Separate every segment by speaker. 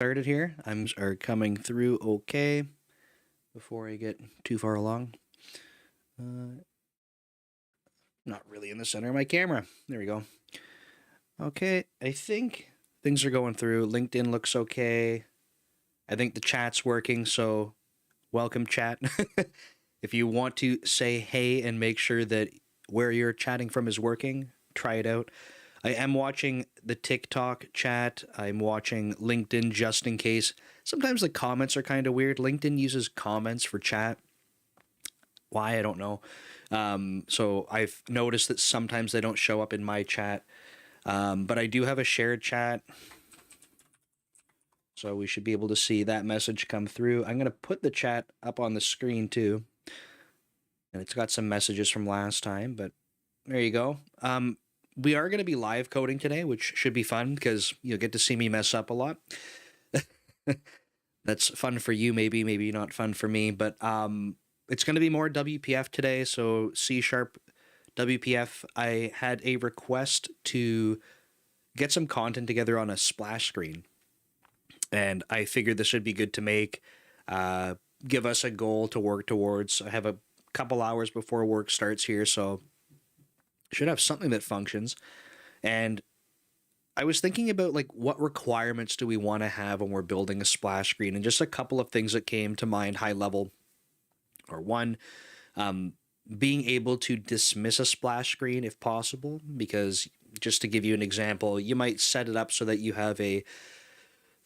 Speaker 1: Started here. I'm are coming through okay before I get too far along. Uh, Not really in the center of my camera. There we go. Okay, I think things are going through. LinkedIn looks okay. I think the chat's working, so welcome chat. If you want to say hey and make sure that where you're chatting from is working, try it out. I am watching the TikTok chat. I'm watching LinkedIn just in case. Sometimes the comments are kind of weird. LinkedIn uses comments for chat. Why? I don't know. So I've noticed that sometimes they don't show up in my chat. But I do have a shared chat. So we should be able to see that message come through. I'm going to put the chat up on the screen too. And it's got some messages from last time, but there you go. We are going to be live coding today, which should be fun because you'll get to see me mess up a lot. That's fun for you, maybe not fun for me, but it's going to be more WPF today. So C sharp WPF. I had a request to get some content together on a splash screen, and I figured this would be good to make. Give us a goal to work towards. I have a couple hours before work starts here, so should have something that functions. And I was thinking about like what requirements do we want to have when we're building a splash screen, and just a couple of things that came to mind high level. Or one, um, being able to dismiss a splash screen if possible, because just to give you an example, you might set it up so that you have a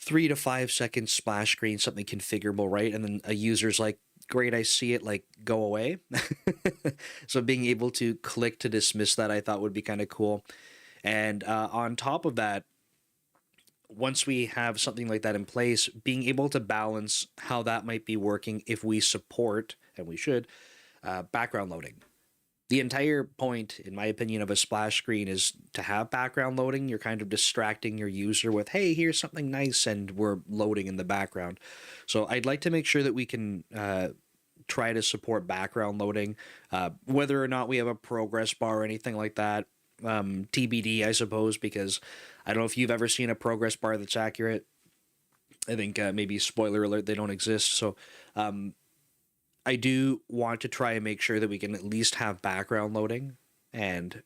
Speaker 1: 3 to 5 second splash screen, something configurable, right? And then a user's like, great, I see it, like, go away. So being able to click to dismiss that I thought would be kind of cool. And on top of that, once we have something like that in place, being able to balance how that might be working if we support, and we should, background loading. The entire point, in my opinion, of a splash screen is to have background loading. You're kind of distracting your user with, hey, here's something nice, and we're loading in the background. So I'd like to make sure that we can try to support background loading, whether or not we have a progress bar or anything like that. TBD, I suppose, because I don't know if you've ever seen a progress bar that's accurate. I think maybe spoiler alert, they don't exist. So I do want to try and make sure that we can at least have background loading, and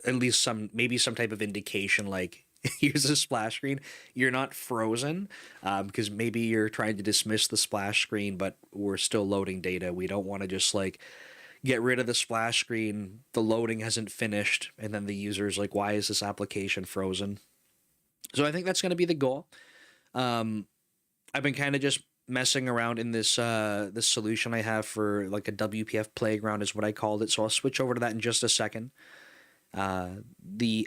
Speaker 1: at least maybe some type of indication like here's a splash screen. You're not frozen, because maybe you're trying to dismiss the splash screen, but we're still loading data. We don't want to just like get rid of the splash screen, the loading hasn't finished, and then the user's like, why is this application frozen? So I think that's going to be the goal. Um, I've been kind of just messing around in this solution I have for like a WPF playground is what I called it. So I'll switch over to that in just a second. The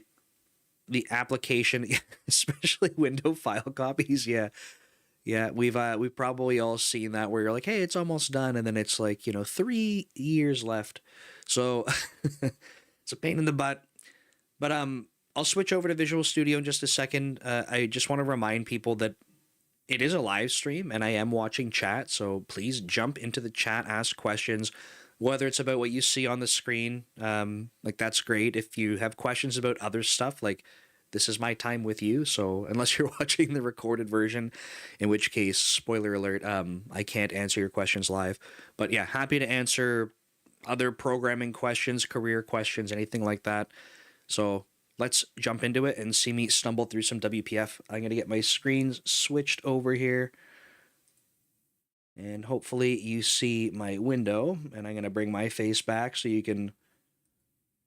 Speaker 1: application, especially window file copies, yeah. Yeah, we've probably all seen that where you're like, hey, it's almost done, and then it's like, 3 years left. So it's a pain in the butt. But I'll switch over to Visual Studio in just a second. I just want to remind people that it is a live stream and I am watching chat, so please jump into the chat, ask questions, whether it's about what you see on the screen. Like, that's great. If you have questions about other stuff, like, this is my time with you. So unless you're watching the recorded version, in which case, spoiler alert, I can't answer your questions live. But yeah, happy to answer other programming questions, career questions, anything like that. So let's jump into it and see me stumble through some WPF. I'm going to get my screens switched over here. And hopefully you see my window. And I'm going to bring my face back so you can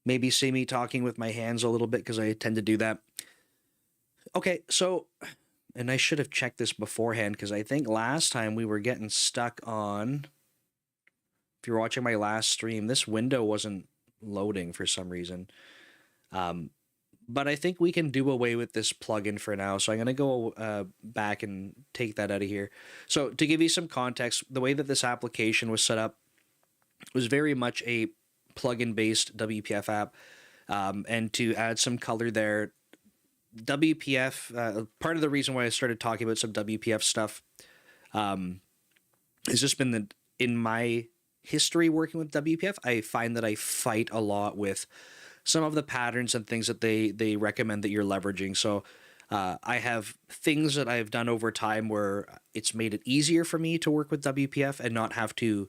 Speaker 1: maybe see me talking with my hands a little bit, because I tend to do that. Okay, so, and I should have checked this beforehand, because I think last time we were getting stuck on, if you're watching my last stream, this window wasn't loading for some reason. But I think we can do away with this plugin for now. So I'm going to go back and take that out of here. So to give you some context, the way that this application was set up was very much a plugin-based WPF app. And to add some color there, WPF, part of the reason why I started talking about some WPF stuff has just been that in my history working with WPF, I find that I fight a lot with some of the patterns and things that they recommend that you're leveraging. So I have things that I've done over time where it's made it easier for me to work with WPF and not have to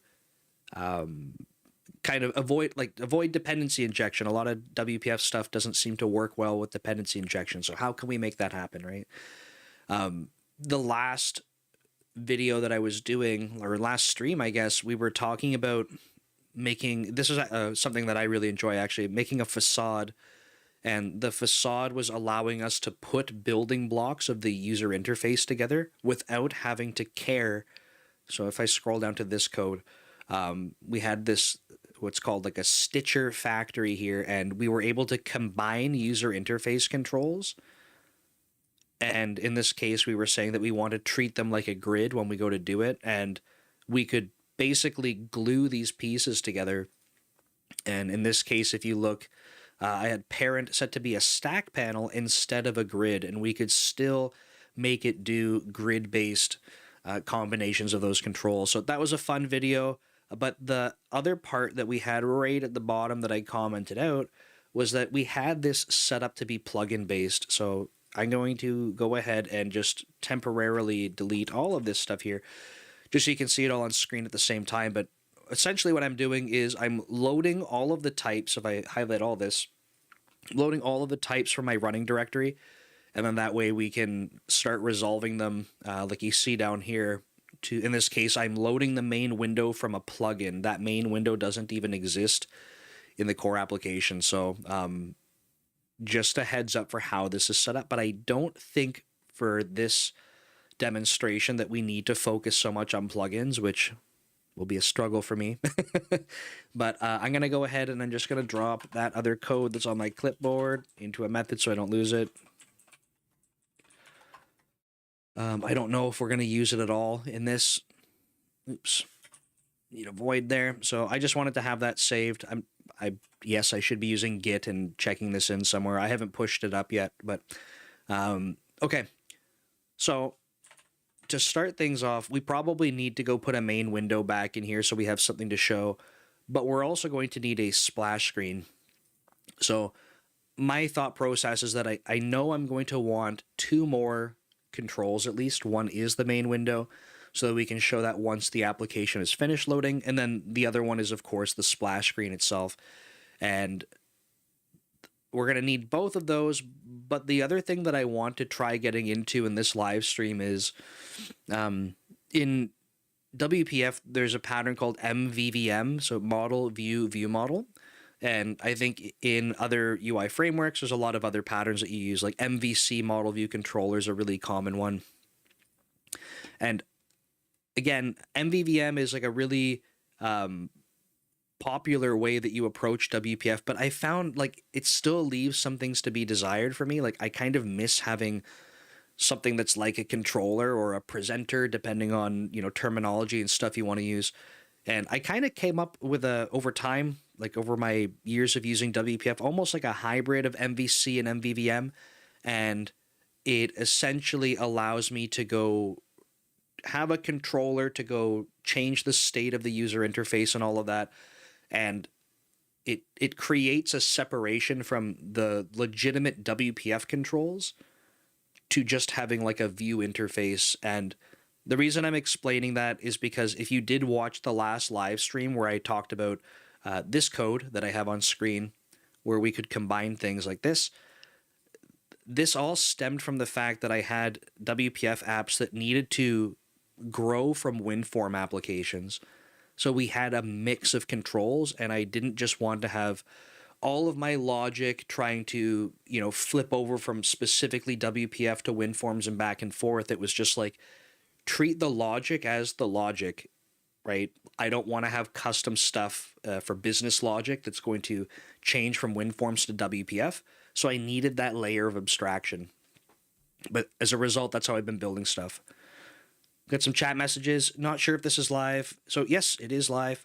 Speaker 1: kind of avoid dependency injection. A lot of WPF stuff doesn't seem to work well with dependency injection. So how can we make that happen, right? The last video that I was doing, or last stream, I guess, we were talking about making, this is something that I really enjoy actually, making a facade. And the facade was allowing us to put building blocks of the user interface together without having to care. So if I scroll down to this code, we had this, what's called like a stitcher factory here, and we were able to combine user interface controls. And in this case, we were saying that we want to treat them like a grid when we go to do it, and we could basically glue these pieces together. And in this case, if you look, I had parent set to be a stack panel instead of a grid, and we could still make it do grid-based combinations of those controls. So that was a fun video. But the other part that we had right at the bottom that I commented out was that we had this set up to be plugin based. So I'm going to go ahead and just temporarily delete all of this stuff here, just so you can see it all on screen at the same time. But essentially what I'm doing is I'm loading all of the types. If I highlight all this, loading all of the types from my running directory, and then that way we can start resolving them like you see down here. In this case, I'm loading the main window from a plugin. That main window doesn't even exist in the core application. So just a heads up for how this is set up. But I don't think for this demonstration that we need to focus so much on plugins, which will be a struggle for me. But I'm going to go ahead and I'm just going to drop that other code that's on my clipboard into a method so I don't lose it. I don't know if we're going to use it at all in this. Oops. Need a void there. So I just wanted to have that saved. Yes, I should be using Git and checking this in somewhere. I haven't pushed it up yet, but okay. So to start things off, we probably need to go put a main window back in here so we have something to show, but we're also going to need a splash screen. So my thought process is that I know I'm going to want two more controls at least. One is the main window, so that we can show that once the application is finished loading, and then the other one is, of course, the splash screen itself. And we're going to need both of those, but the other thing that I want to try getting into in this live stream is in WPF, there's a pattern called MVVM, so Model View View Model. And I think in other UI frameworks, there's a lot of other patterns that you use, like MVC Model View Controller is a really common one. And again, MVVM is like a really popular way that you approach WPF, but I found like it still leaves some things to be desired for me. Like I kind of miss having something that's like a controller or a presenter, depending on, you know, terminology and stuff you want to use. And I kind of came up with over time, like over my years of using WPF, almost like a hybrid of MVC and MVVM. And it essentially allows me to go have a controller to go change the state of the user interface and all of that. And it creates a separation from the legitimate WPF controls to just having like a view interface. And the reason I'm explaining that is because if you did watch the last live stream where I talked about this code that I have on screen, where we could combine things like this all stemmed from the fact that I had WPF apps that needed to grow from WinForm applications. So we had a mix of controls, and I didn't just want to have all of my logic trying to, you know, flip over from specifically WPF to WinForms and back and forth. It was just like, treat the logic as the logic, right? I don't want to have custom stuff for business logic that's going to change from WinForms to WPF. So I needed that layer of abstraction. But as a result, that's how I've been building stuff. Got some chat messages. Not sure if this is live. So yes, it is live.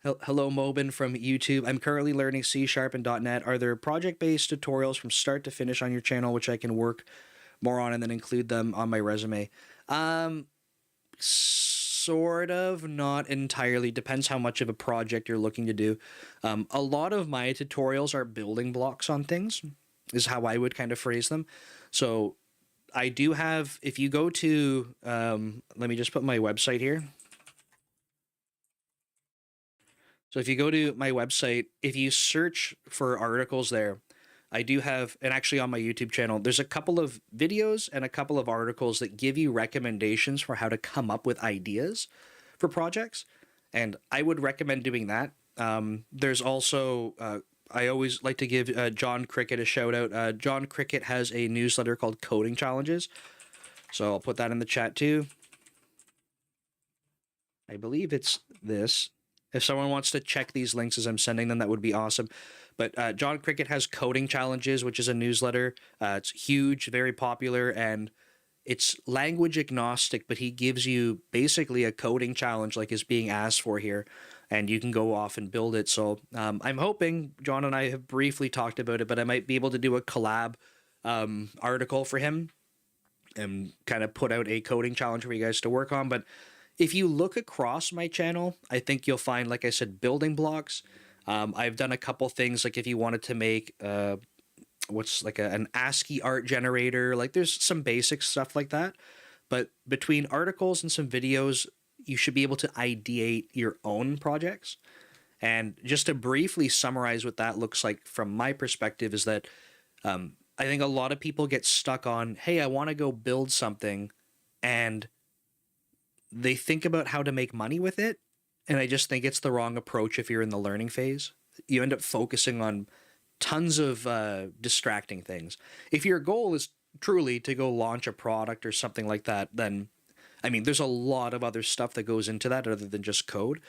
Speaker 1: Hello, Mobin from YouTube. I'm currently learning C# and .NET. Are there project-based tutorials from start to finish on your channel which I can work more on and then include them on my resume? Sort of, not entirely. Depends how much of a project you're looking to do. A lot of my tutorials are building blocks on things. is how I would kind of phrase them. So I do have, if you go to, let me just put my website here. So if you go to my website, if you search for articles there, I do have, and actually on my YouTube channel, there's a couple of videos and a couple of articles that give you recommendations for how to come up with ideas for projects. And I would recommend doing that. There's also, I always like to give John Cricket a shout out. John Cricket has a newsletter called Coding Challenges. So I'll put that in the chat too. I believe it's this. If someone wants to check these links as I'm sending them, that would be awesome. But John Cricket has Coding Challenges, which is a newsletter. It's huge, very popular, and it's language agnostic, but he gives you basically a coding challenge like is being asked for here, and you can go off and build it. So I'm hoping, John and I have briefly talked about it, but I might be able to do a collab article for him and kind of put out a coding challenge for you guys to work on. But if you look across my channel, I think you'll find, like I said, building blocks. I've done a couple things, like if you wanted to make what's like an ASCII art generator, like there's some basic stuff like that. But between articles and some videos, you should be able to ideate your own projects. And just to briefly summarize what that looks like from my perspective is that I think a lot of people get stuck on, hey, I want to go build something, and they think about how to make money with it. And I just think it's the wrong approach if you're in the learning phase. You end up focusing on tons of distracting things. If your goal is truly to go launch a product or something like that, then, I mean, there's a lot of other stuff that goes into that other than just code.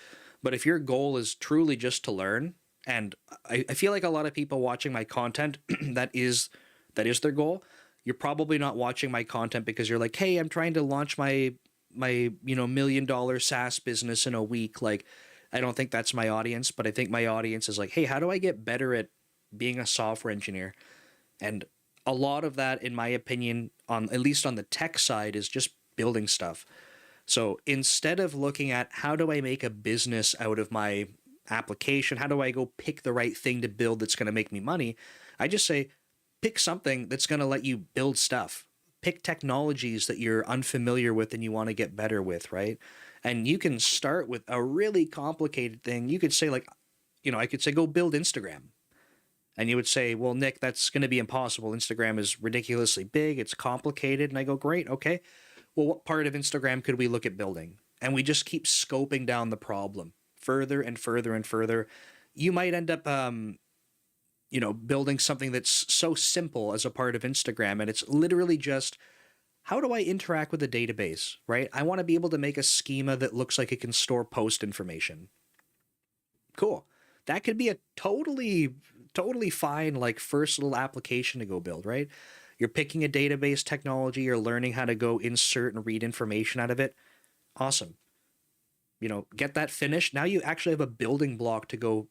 Speaker 1: But if your goal is truly just to learn, and I feel like a lot of people watching my content, that is their goal. You're probably not watching my content because you're like, hey, I'm trying to launch my $1 million SaaS business in a week. Like, I don't think that's my audience, but I think my audience is like, hey, how do I get better at being a software engineer? And a lot of that, in my opinion, on at least on the tech side, is just building stuff. So instead of looking at how do I make a business out of my application, how do I go pick the right thing to build that's going to make me money, I just say pick something that's going to let you build stuff. Pick technologies that you're unfamiliar with and you want to get better with, right? And you can start with a really complicated thing. You could say, like, I could say, go build Instagram. And you would say, well, Nick, that's going to be impossible. Instagram is ridiculously big. It's complicated. And I go, great. Okay. Well, what part of Instagram could we look at building? And we just keep scoping down the problem further and further and further. You might end up, building something that's so simple as a part of Instagram. And it's literally just, how do I interact with a database, right? I want to be able to make a schema that looks like it can store post information. Cool. That could be a totally fine, like, first little application to go build, right? You're picking a database technology, you're learning how to go insert and read information out of it. Awesome. Get that finished. Now you actually have a building block to go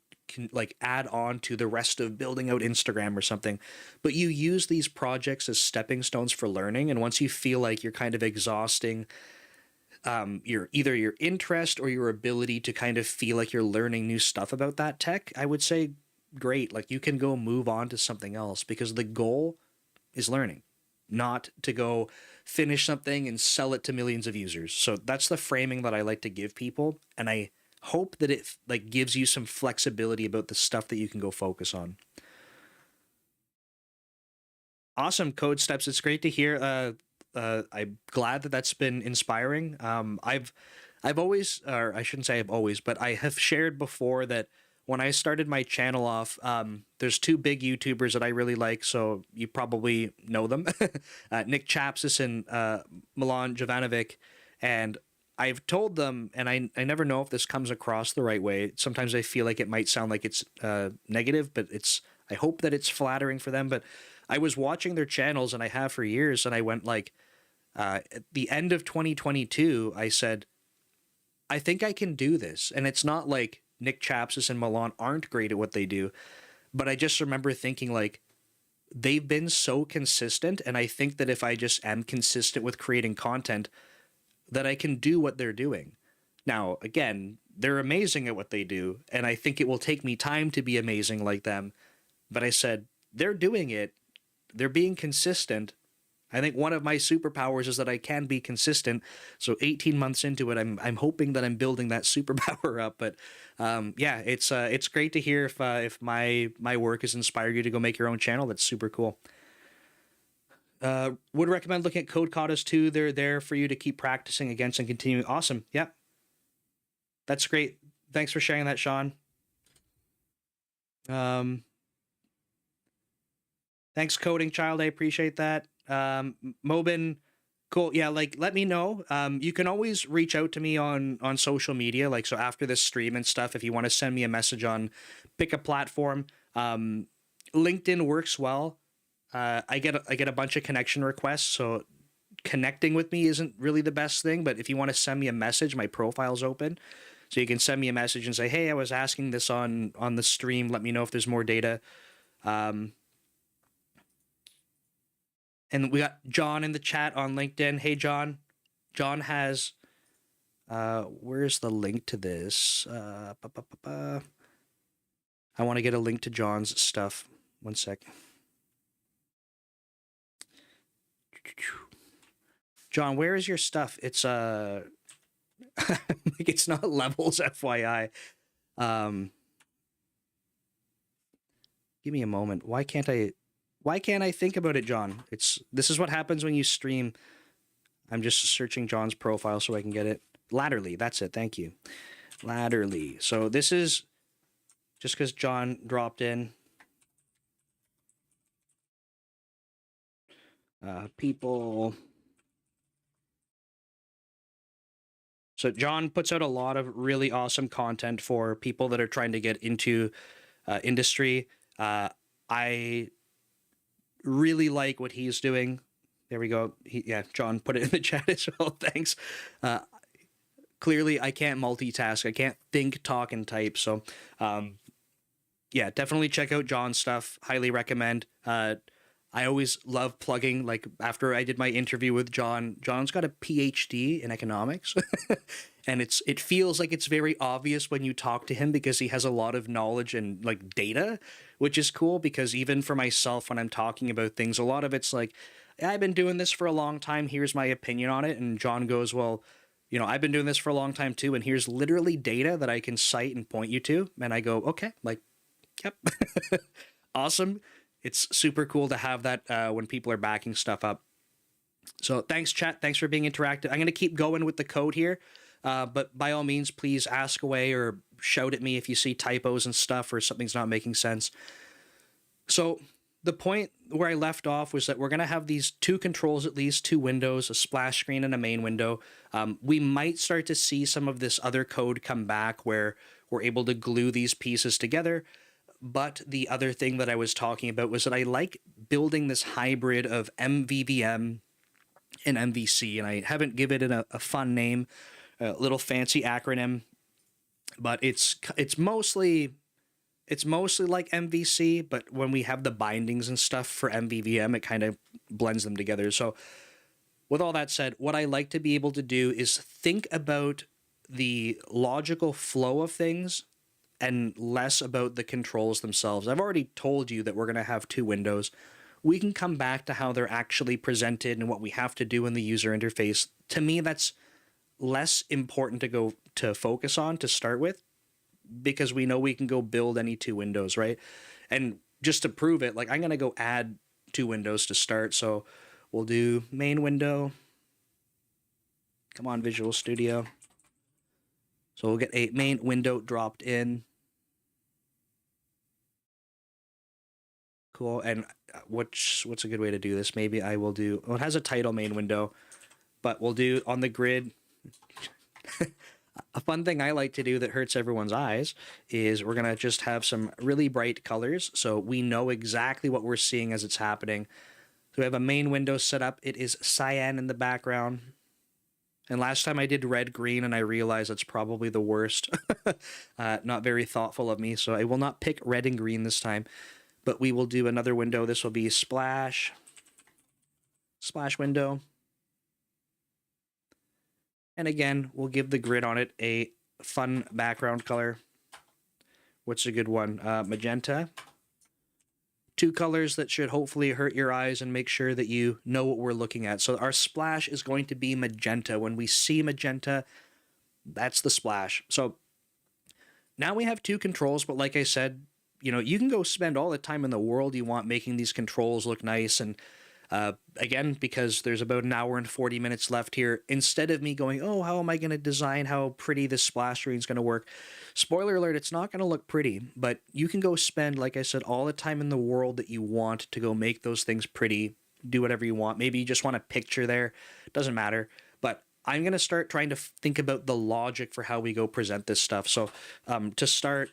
Speaker 1: add on to the rest of building out Instagram or something. But you use these projects as stepping stones for learning. And once you feel like you're kind of exhausting either your interest or your ability to kind of feel like you're learning new stuff about that tech, I would say, great. Like, you can go move on to something else, because the goal is learning, not to go finish something and sell it to millions of users. So that's the framing that I like to give people. And I hope that it gives you some flexibility about the stuff that you can go focus on. Awesome, Code Steps. It's great to hear. I'm glad that that's been inspiring. I've always, or I shouldn't say I've always, but I have shared before that when I started my channel off, there's two big YouTubers that I really like, so you probably know them, Nick Chapsis and Milan Jovanovic. And I've told them, and I never know if this comes across the right way. Sometimes I feel like it might sound like it's negative, but I hope that it's flattering for them. But I was watching their channels, and I have for years, and I went at the end of 2022, I said, I think I can do this. And it's not like Nick Chapsis and Milan aren't great at what they do, but I just remember thinking, they've been so consistent, and I think that if I just am consistent with creating content, that I can do what they're doing. Now, again, they're amazing at what they do, and I think it will take me time to be amazing like them. But I said, they're doing it. they're being consistent. I think one of my superpowers is that I can be consistent. So 18 months into it, I'm hoping that I'm building that superpower up. But yeah, it's great to hear if my work has inspired you to go make your own channel. That's super cool. Would recommend looking at Code Katas too. They're there for you to keep practicing against and continuing. Awesome. Yeah, that's great. Thanks for sharing that, Sean. Um, Thanks, Coding Child. I appreciate that. Mobin, cool. Yeah, like let me know. You can always reach out to me on social media. Like so after this stream and stuff, if you want to send me a message on pick a platform. LinkedIn works well. I get a bunch of connection requests, so connecting with me isn't really the best thing. But if you want to send me a message, my profile's open, so you can send me a message and say, "Hey, I was asking this on the stream. Let me know if there's more data." Um, and we got John in the chat on LinkedIn. Hey, John. John has. Where's the link to this? I want to get a link to John's stuff. One sec. John, where is your stuff? It's like it's not levels, FYI. Give me a moment. Why can't I think about it, John? This is what happens when you stream. I'm just searching John's profile so I can get it. Latterly, that's it. Thank you. Latterly. So this is just because John dropped in. People. So John puts out a lot of really awesome content for people that are trying to get into industry. I really like what he's doing. There we go. Yeah, John put it in the chat as well. Thanks. Clearly, I can't multitask. I can't think, talk, and type. So, yeah, definitely check out John's stuff. Highly recommend. I always love plugging, like after I did my interview with John, John's got a PhD in economics. And it feels like it's very obvious when you talk to him because he has a lot of knowledge and like data, which is cool because even for myself, when I'm talking about things, a lot of it's like, I've been doing this for a long time. Here's my opinion on it. And John goes, well, I've been doing this for a long time too. And here's literally data that I can cite and point you to. And I go, okay, like, yep. Awesome. It's super cool to have that when people are backing stuff up. So thanks, chat. Thanks for being interactive. I'm going to keep going with the code here. But by all means, please ask away or shout at me if you see typos and stuff or something's not making sense. So the point where I left off was that we're going to have these two controls, at least two windows, a splash screen and a main window. We might start to see some of this other code come back where we're able to glue these pieces together. But the other thing that I was talking about was that I like building this hybrid of MVVM and MVC, and I haven't given it a fun name, a little fancy acronym, but it's mostly like MVC, but when we have the bindings and stuff for MVVM, it kind of blends them together. So with all that said, what I like to be able to do is think about the logical flow of things and less about the controls themselves. I've already told you that we're going to have two windows. We can come back to how they're actually presented and what we have to do in the user interface. To me, that's less important to focus on to start with, because we know we can go build any two windows, right? And just to prove it, like I'm going to go add two windows to start. So we'll do main window. Come on, Visual Studio. So we'll get a main window dropped in. Cool. And what's a good way to do this? Maybe I will do, well, it has a title main window, but we'll do on the grid. A fun thing I like to do that hurts everyone's eyes is we're going to just have some really bright colors so we know exactly what we're seeing as it's happening. So we have a main window set up. It is cyan in the background. And last time I did red, green, and I realized that's probably the worst. Not very thoughtful of me, so I will not pick red and green this time. But we will do another window. This will be splash window. And again, we'll give the grid on it a fun background color. What's a good one? Magenta. two colors that should hopefully hurt your eyes and make sure that you know what we're looking at. So our splash is going to be magenta. When we see magenta, that's the splash. So now we have two controls, but like I said, you can go spend all the time in the world you want making these controls look nice. And again, because there's about an hour and 40 minutes left here, instead of me going, oh, how am I going to design how pretty this splash screen is going to work? Spoiler alert, it's not going to look pretty, but you can go spend, like I said, all the time in the world that you want to go make those things pretty, do whatever you want. Maybe you just want a picture there. Doesn't matter. But I'm going to start trying to think about the logic for how we go present this stuff. So to start,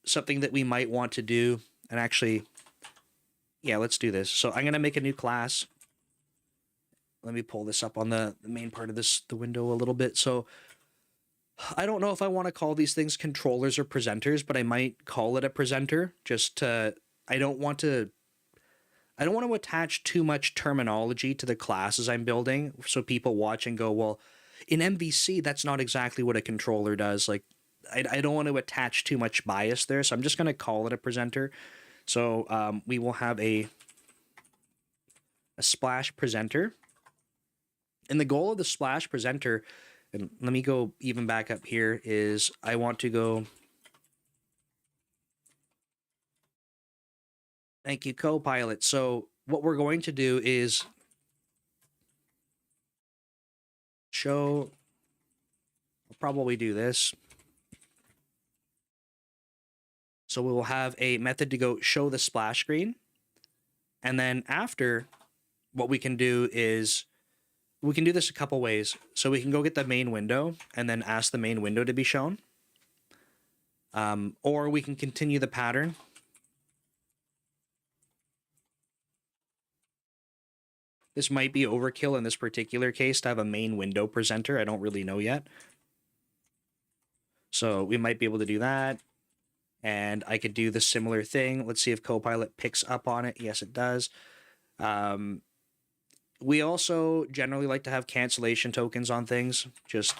Speaker 1: something that we might want to do, and actually, yeah, let's do this. So I'm going to make a new class. Let me pull this up on the main part of the window a little bit. So I don't know if I want to call these things controllers or presenters, but I might call it a presenter just to, I don't want to attach too much terminology to the classes I'm building so people watch and go, well, in MVC, that's not exactly what a controller does. Like, I don't want to attach too much bias there, so I'm just going to call it a presenter. So we will have a splash presenter. And the goal of the splash presenter, and let me go even back up here, is I want to go... Thank you, Copilot. So what we're going to do is show... I'll probably do this. So we will have a method to go show the splash screen. And then after, what we can do is, we can do this a couple ways. So we can go get the main window and then ask the main window to be shown. Or we can continue the pattern. This might be overkill in this particular case to have a main window presenter. I don't really know yet. So we might be able to do that. And I could do the similar thing. Let's see if Copilot picks up on it. Yes, it does. We also generally like to have cancellation tokens on things. Just,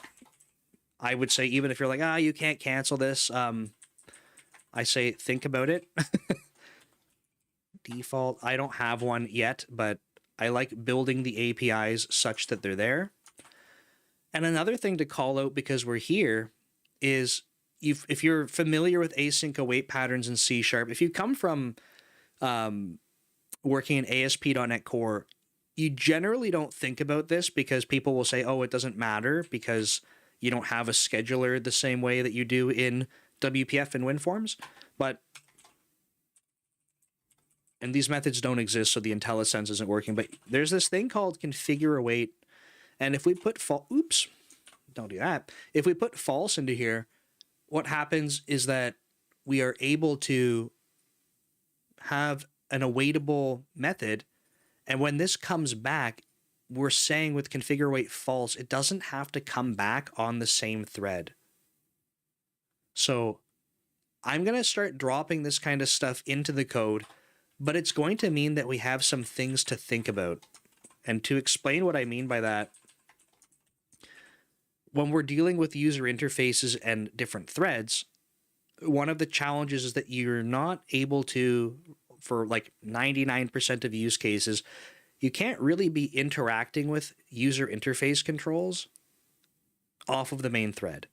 Speaker 1: I would say, even if you're like, you can't cancel this, I say, think about it. Default, I don't have one yet, but I like building the APIs such that they're there. And another thing to call out, because we're here, is if you're familiar with async await patterns in C#, if you come from working in ASP.NET Core, you generally don't think about this because people will say, oh, it doesn't matter because you don't have a scheduler the same way that you do in WPF and WinForms. And these methods don't exist, so the IntelliSense isn't working. But there's this thing called configure await. And if we put oops, don't do that. If we put false into here, what happens is that we are able to have an awaitable method. And when this comes back, we're saying with configure await false, it doesn't have to come back on the same thread. So I'm going to start dropping this kind of stuff into the code, but it's going to mean that we have some things to think about. And to explain what I mean by that, when we're dealing with user interfaces and different threads, one of the challenges is that you're not able to, for like 99% of use cases, you can't really be interacting with user interface controls off of the main thread.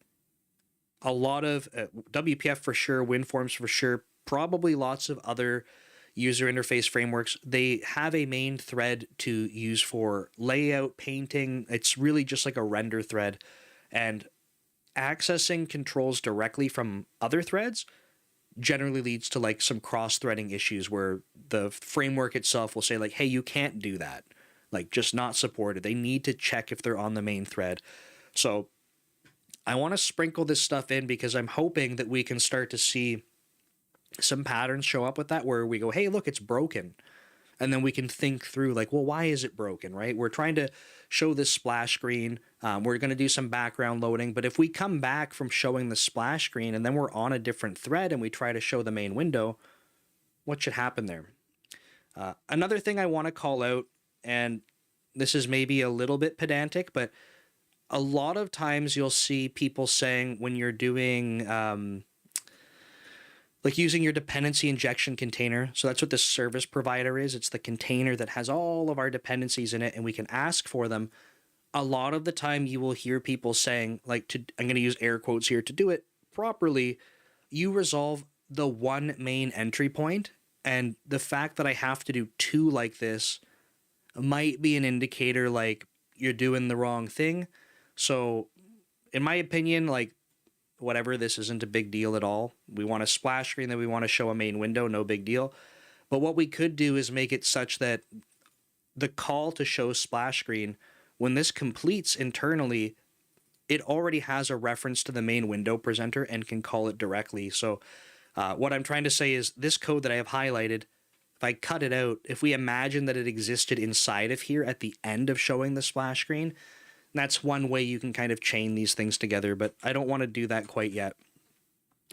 Speaker 1: A lot of WPF for sure, WinForms for sure, probably lots of other user interface frameworks, they have a main thread to use for layout, painting. It's really just like a render thread. And accessing controls directly from other threads generally leads to like some cross-threading issues where the framework itself will say like, hey, you can't do that. Like, just not supported. They need to check if they're on the main thread. So I want to sprinkle this stuff in because I'm hoping that we can start to see some patterns show up with that where we go, hey, look, it's broken. And then we can think through like, well, why is it broken, right? We're trying to show this splash screen. We're going to do some background loading. But if we come back from showing the splash screen and then we're on a different thread and we try to show the main window, what should happen there? Another thing I want to call out, and this is maybe a little bit pedantic, but a lot of times you'll see people saying when you're doing like using your dependency injection container. So that's what this service provider is. It's the container that has all of our dependencies in it, and we can ask for them. A lot of the time you will hear people saying, like, I'm going to use air quotes here, to do it properly, you resolve the one main entry point. And the fact that I have to do two like this might be an indicator like you're doing the wrong thing. So in my opinion, like, whatever, this isn't a big deal at all. We want a splash screen that we want to show a main window, no big deal. But what we could do is make it such that the call to show splash screen, when this completes internally, it already has a reference to the main window presenter and can call it directly. So what I'm trying to say is this code that I have highlighted, if I cut it out, if we imagine that it existed inside of here at the end of showing the splash screen, that's one way you can kind of chain these things together, but I don't want to do that quite yet.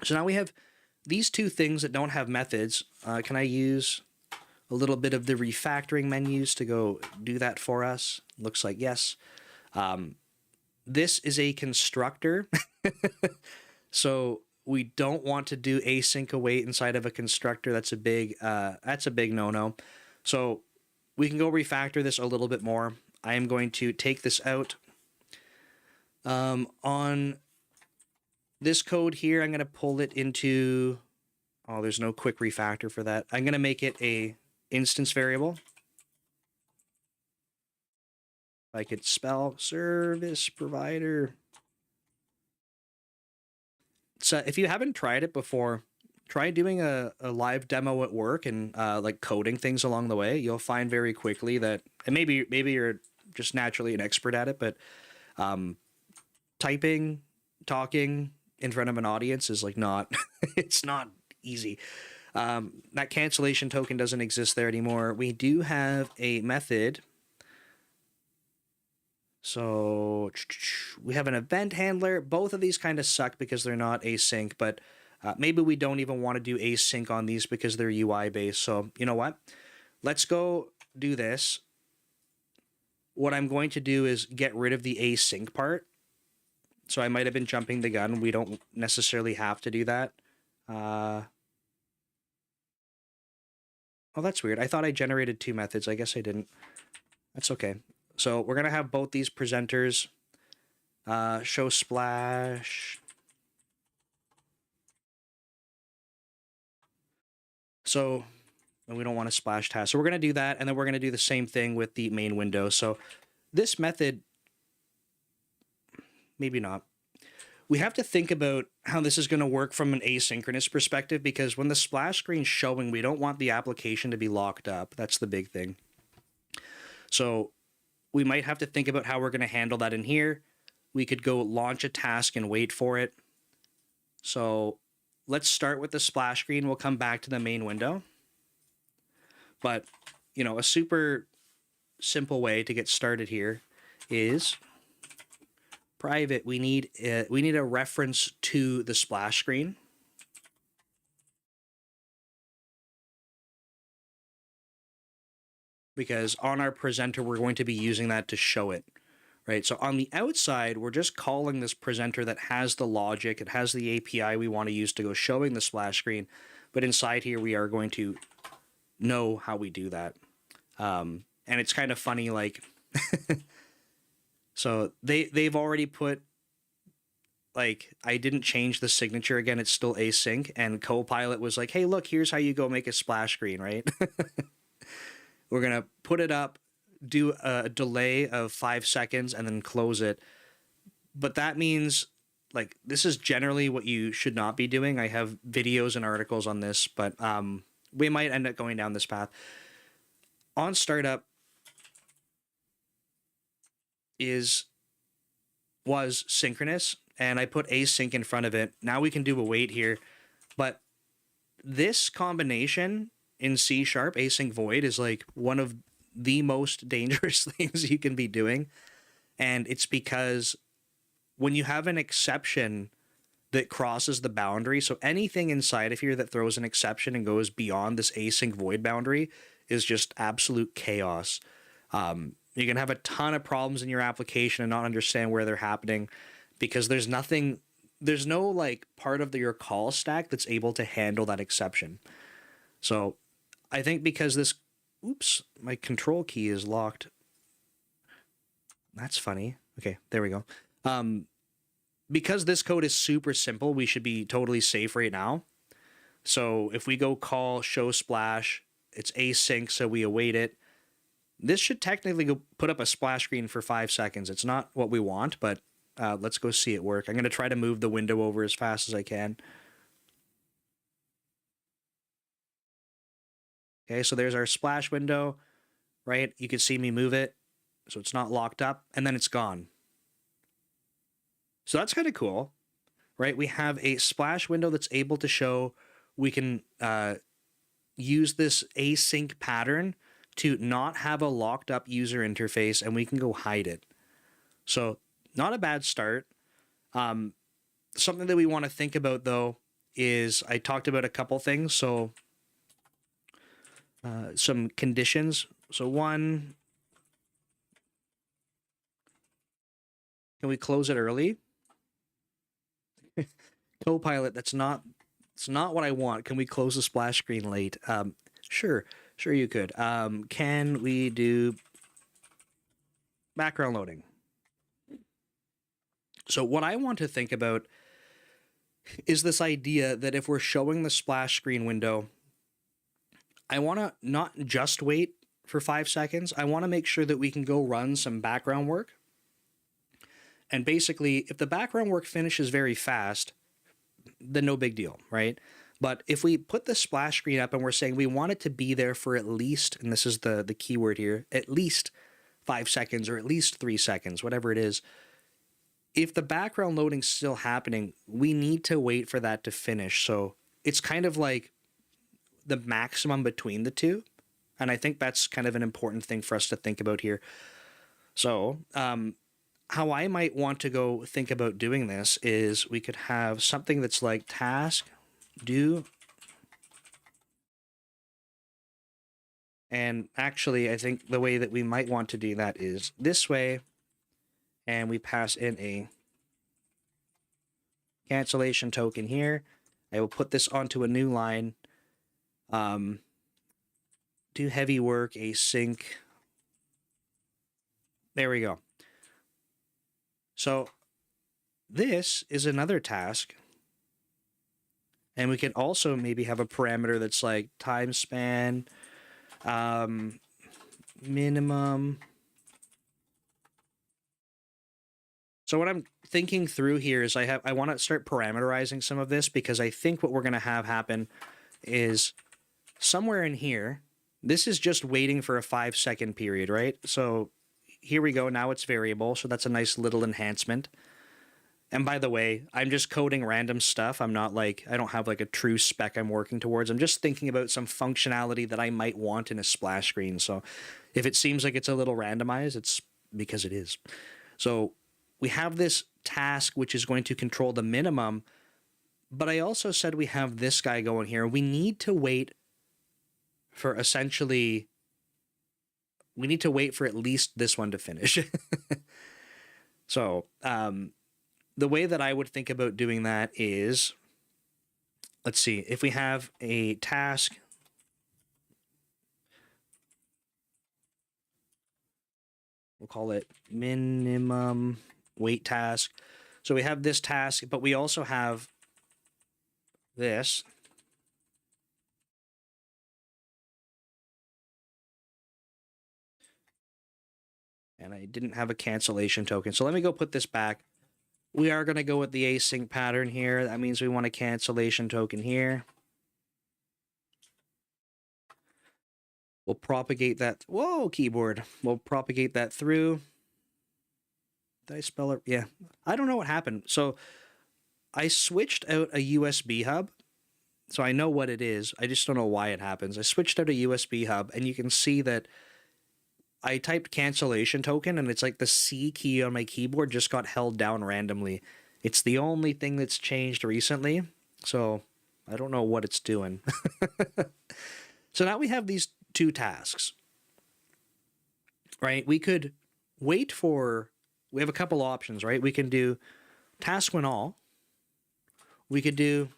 Speaker 1: So now we have these two things that don't have methods. Can I use a little bit of the refactoring menus to go do that for us? Looks like yes. This is a constructor. So we don't want to do async await inside of a constructor. That's a big no-no. So we can go refactor this a little bit more. I am going to take this out. On this code here, I'm going to pull it into, oh, there's no quick refactor for that. I'm going to make it a instance variable. If I could spell service provider. So if you haven't tried it before, try doing a live demo at work and like coding things along the way. You'll find very quickly that, and maybe you're just naturally an expert at it, but typing, talking in front of an audience is like not, it's not easy. That cancellation token doesn't exist there anymore. We do have a method. So we have an event handler. Both of these kind of suck because they're not async, but maybe we don't even want to do async on these because they're UI based. So you know what? Let's go do this. What I'm going to do is get rid of the async part. So I might have been jumping the gun. We don't necessarily have to do that. Oh, that's weird. I thought I generated two methods. I guess I didn't. That's okay. So we're going to have both these presenters show splash. So we don't want a splash task. So we're going to do that, and then we're going to do the same thing with the main window. So this method, maybe not. We have to think about how this is going to work from an asynchronous perspective, because when the splash screen's showing, we don't want the application to be locked up. That's the big thing. So we might have to think about how we're going to handle that in here. We could go launch a task and wait for it. So let's start with the splash screen. We'll come back to the main window. But, you know, a super simple way to get started here is private. We need a reference to the splash screen. Because on our presenter, we're going to be using that to show it, right? So on the outside, we're just calling this presenter that has the logic. It has the API we want to use to go showing the splash screen. But inside here, we are going to know how we do that. And it's kind of funny, like, so they've already put, like, I didn't change the signature again. It's still async. And Copilot was like, hey, look, here's how you go make a splash screen, right? We're going to put it up, do a delay of 5 seconds, and then close it. But that means, like, this is generally what you should not be doing. I have videos and articles on this, but we might end up going down this path. On startup was synchronous, and I put async in front of it. Now we can do await here. But this combination in C#, async void, is like one of the most dangerous things you can be doing. And it's because when you have an exception that crosses the boundary, so anything inside of here that throws an exception and goes beyond this async void boundary is just absolute chaos. You can have a ton of problems in your application and not understand where they're happening because there's nothing there's no like part of your call stack that's able to handle that exception. So I think because this, oops, my control key is locked. That's funny. Okay, there we go. Because this code is super simple, we should be totally safe right now. So if we go call show splash, it's async, so we await it. This should technically go put up a splash screen for 5 seconds. It's not what we want, but let's go see it work. I'm going to try to move the window over as fast as I can. Okay, so there's our splash window, right? You can see me move it, so it's not locked up, and then it's gone. So that's kind of cool, right? We have a splash window that's able to show. We can use this async pattern to not have a locked up user interface, and we can go hide it. So not a bad start. Something that we want to think about, though, is I talked about a couple things. So some conditions. So one, can we close it early? Copilot, it's not what I want. Can we close the splash screen late? Sure you could. Can we do background loading? So what I want to think about is this idea that if we're showing the splash screen window, I want to not just wait for 5 seconds. I want to make sure that we can go run some background work. And basically, if the background work finishes very fast, then no big deal, right? But if we put the splash screen up and we're saying we want it to be there for at least, and this is the keyword here, at least 5 seconds or at least 3 seconds, whatever it is, if the background loading's still happening, we need to wait for that to finish. So it's kind of like the maximum between the two. And I think that's kind of an important thing for us to think about here. So how I might want to go think about doing this is we could have something that's like task, do, and actually I think the way that we might want to do that is this way, and we pass in a cancellation token here. I will put this onto a new line. Do heavy work, async. There we go. So this is another task. And we can also maybe have a parameter that's like time span, minimum. So what I'm thinking through here is I want to start parameterizing some of this, because I think what we're going to have happen is somewhere in here, this is just waiting for a 5 second period, right? So here we go. Now it's variable. So that's a nice little enhancement. And by the way, I'm just coding random stuff. I'm not like, I don't have like a true spec I'm working towards. I'm just thinking about some functionality that I might want in a splash screen. So if it seems like it's a little randomized, it's because it is. So we have this task, which is going to control the minimum. But I also said we have this guy going here. We need to wait for essentially, we need to wait for at least this one to finish. So, the way that I would think about doing that is, let's see, if we have a task, we'll call it minimum wait task. So we have this task, but we also have this. And I didn't have a cancellation token. So let me go put this back. We are going to go with the async pattern here. That means we want a cancellation token here. We'll propagate that. Whoa, keyboard. We'll propagate that through. Did I spell it? Yeah. I don't know what happened. So I switched out a USB hub. So I know what it is. I just don't know why it happens. I switched out a USB hub, and you can see that I typed cancellation token, and it's like the C key on my keyboard just got held down randomly. It's the only thing that's changed recently, so I don't know what it's doing. So now we have these two tasks, right? We could wait for, we have a couple options, right? We can do task when all, we could do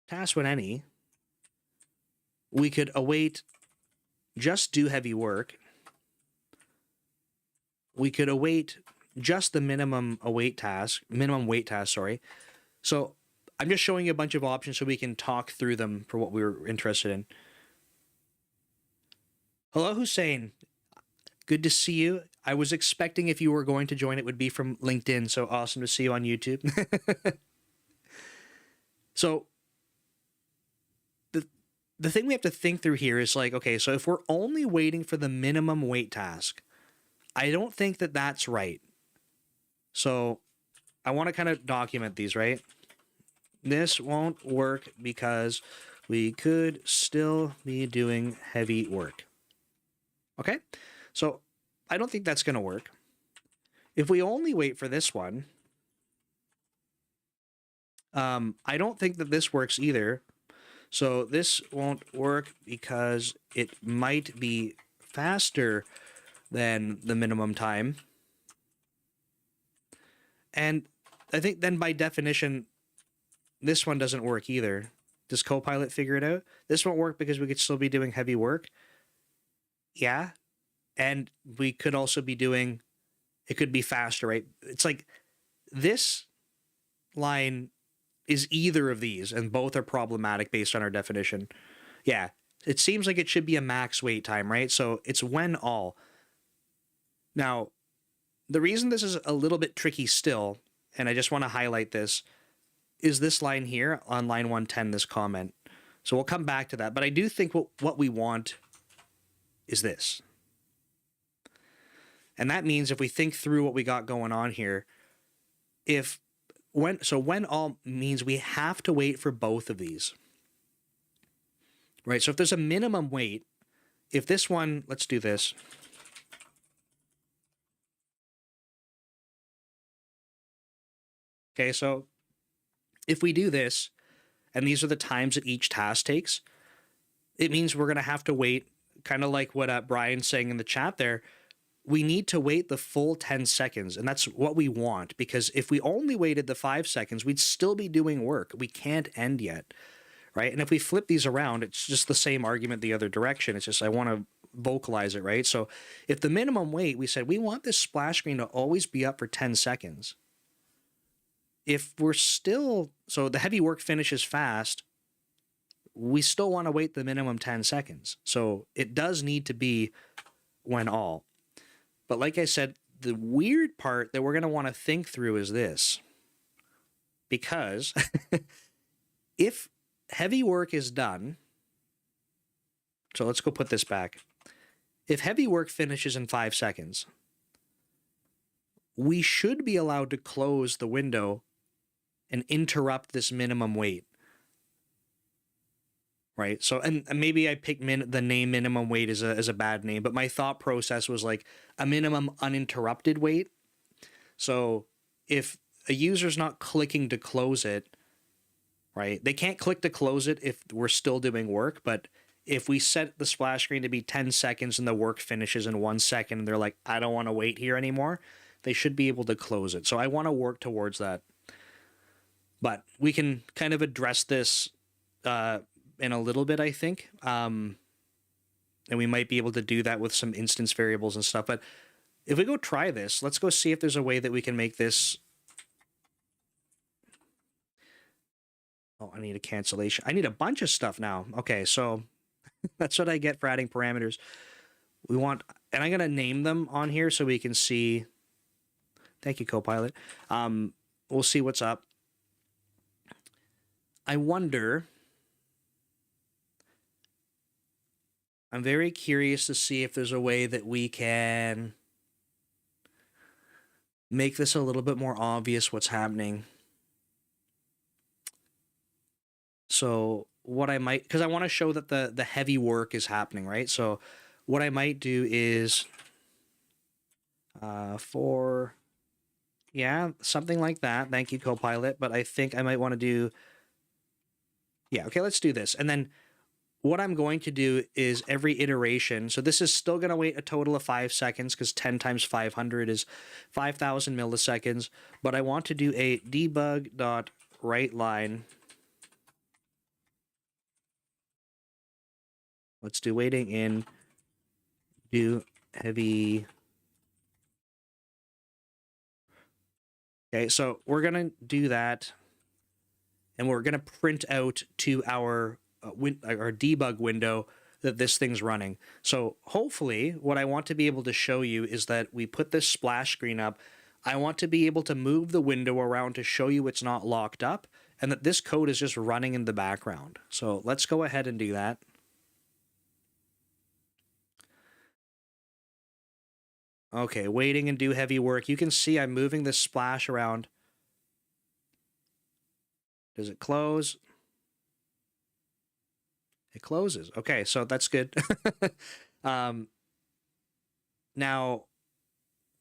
Speaker 1: task when any. We could await just do heavy work. We could await just the minimum wait task, sorry. So I'm just showing you a bunch of options so we can talk through them for what we were interested in. Hello, Hussein. Good to see you. I was expecting if you were going to join, it would be from LinkedIn. So awesome to see you on YouTube. So the thing we have to think through here is like, okay, so if we're only waiting for the minimum wait task, I don't think that that's right. So I want to kind of document these, right? This won't work because we could still be doing heavy work. Okay, so I don't think that's going to work. If we only wait for this one, I don't think that this works either. So this won't work because it might be faster than the minimum time. And I think then by definition, this one doesn't work either. Does Copilot figure it out? This won't work because we could still be doing heavy work. Yeah. And we could also be doing, it could be faster, right? It's like this line is either of these, and both are problematic based on our definition. Yeah, it seems like it should be a max wait time, right? So it's when all. Now, the reason this is a little bit tricky still, and I just want to highlight this, is this line here on line 110, this comment. So we'll come back to that. But I do think what we want is this. And that means if we think through what we got going on here, when all means we have to wait for both of these. Right? So if there's a minimum wait, if this one, let's do this. Okay, so if we do this, and these are the times that each task takes, it means we're going to have to wait, kind of like what Brian's saying in the chat there. We need to wait the full 10 seconds, and that's what we want, because if we only waited the 5 seconds, we'd still be doing work. We can't end yet, right? And if we flip these around, it's just the same argument the other direction. It's just I want to vocalize it, right? So if the minimum wait, we said we want this splash screen to always be up for 10 seconds. If we're still, so the heavy work finishes fast, we still want to wait the minimum 10 seconds. So it does need to be when all. But like I said, the weird part that we're going to want to think through is this. Because if heavy work is done, so let's go put this back. If heavy work finishes in 5 seconds, we should be allowed to close the window and interrupt this minimum wait. Right? So, and maybe I picked the name minimum wait as a bad name, but my thought process was like a minimum uninterrupted wait. So if a user's not clicking to close it, right? They can't click to close it if we're still doing work, but if we set the splash screen to be 10 seconds and the work finishes in 1 second, and they're like, I don't want to wait here anymore, they should be able to close it. So I want to work towards that. But we can kind of address this in a little bit, I think. And we might be able to do that with some instance variables and stuff. But if we go try this, let's go see if there's a way that we can make this. Oh, I need a cancellation. I need a bunch of stuff now. Okay, so that's what I get for adding parameters. We want, and I'm going to name them on here so we can see. Thank you, Copilot. We'll see what's up. I wonder, I'm very curious to see if there's a way that we can make this a little bit more obvious what's happening. So what I might, because I want to show that the heavy work is happening, right? So what I might do is yeah, something like that. Thank you, Copilot. But I think I might want to do, yeah, okay, let's do this. And then what I'm going to do is every iteration, so this is still going to wait a total of 5 seconds because 10 times 500 is 5,000 milliseconds, but I want to do a debug.writeLine. Let's do waiting in, do heavy. Okay, so we're going to do that, and we're going to print out to our debug window that this thing's running. So hopefully what I want to be able to show you is that we put this splash screen up. I want to be able to move the window around to show you it's not locked up and that this code is just running in the background. So let's go ahead and do that. Okay, waiting and do heavy work. You can see I'm moving this splash around. Does it close? It closes. Okay, so that's good. Now,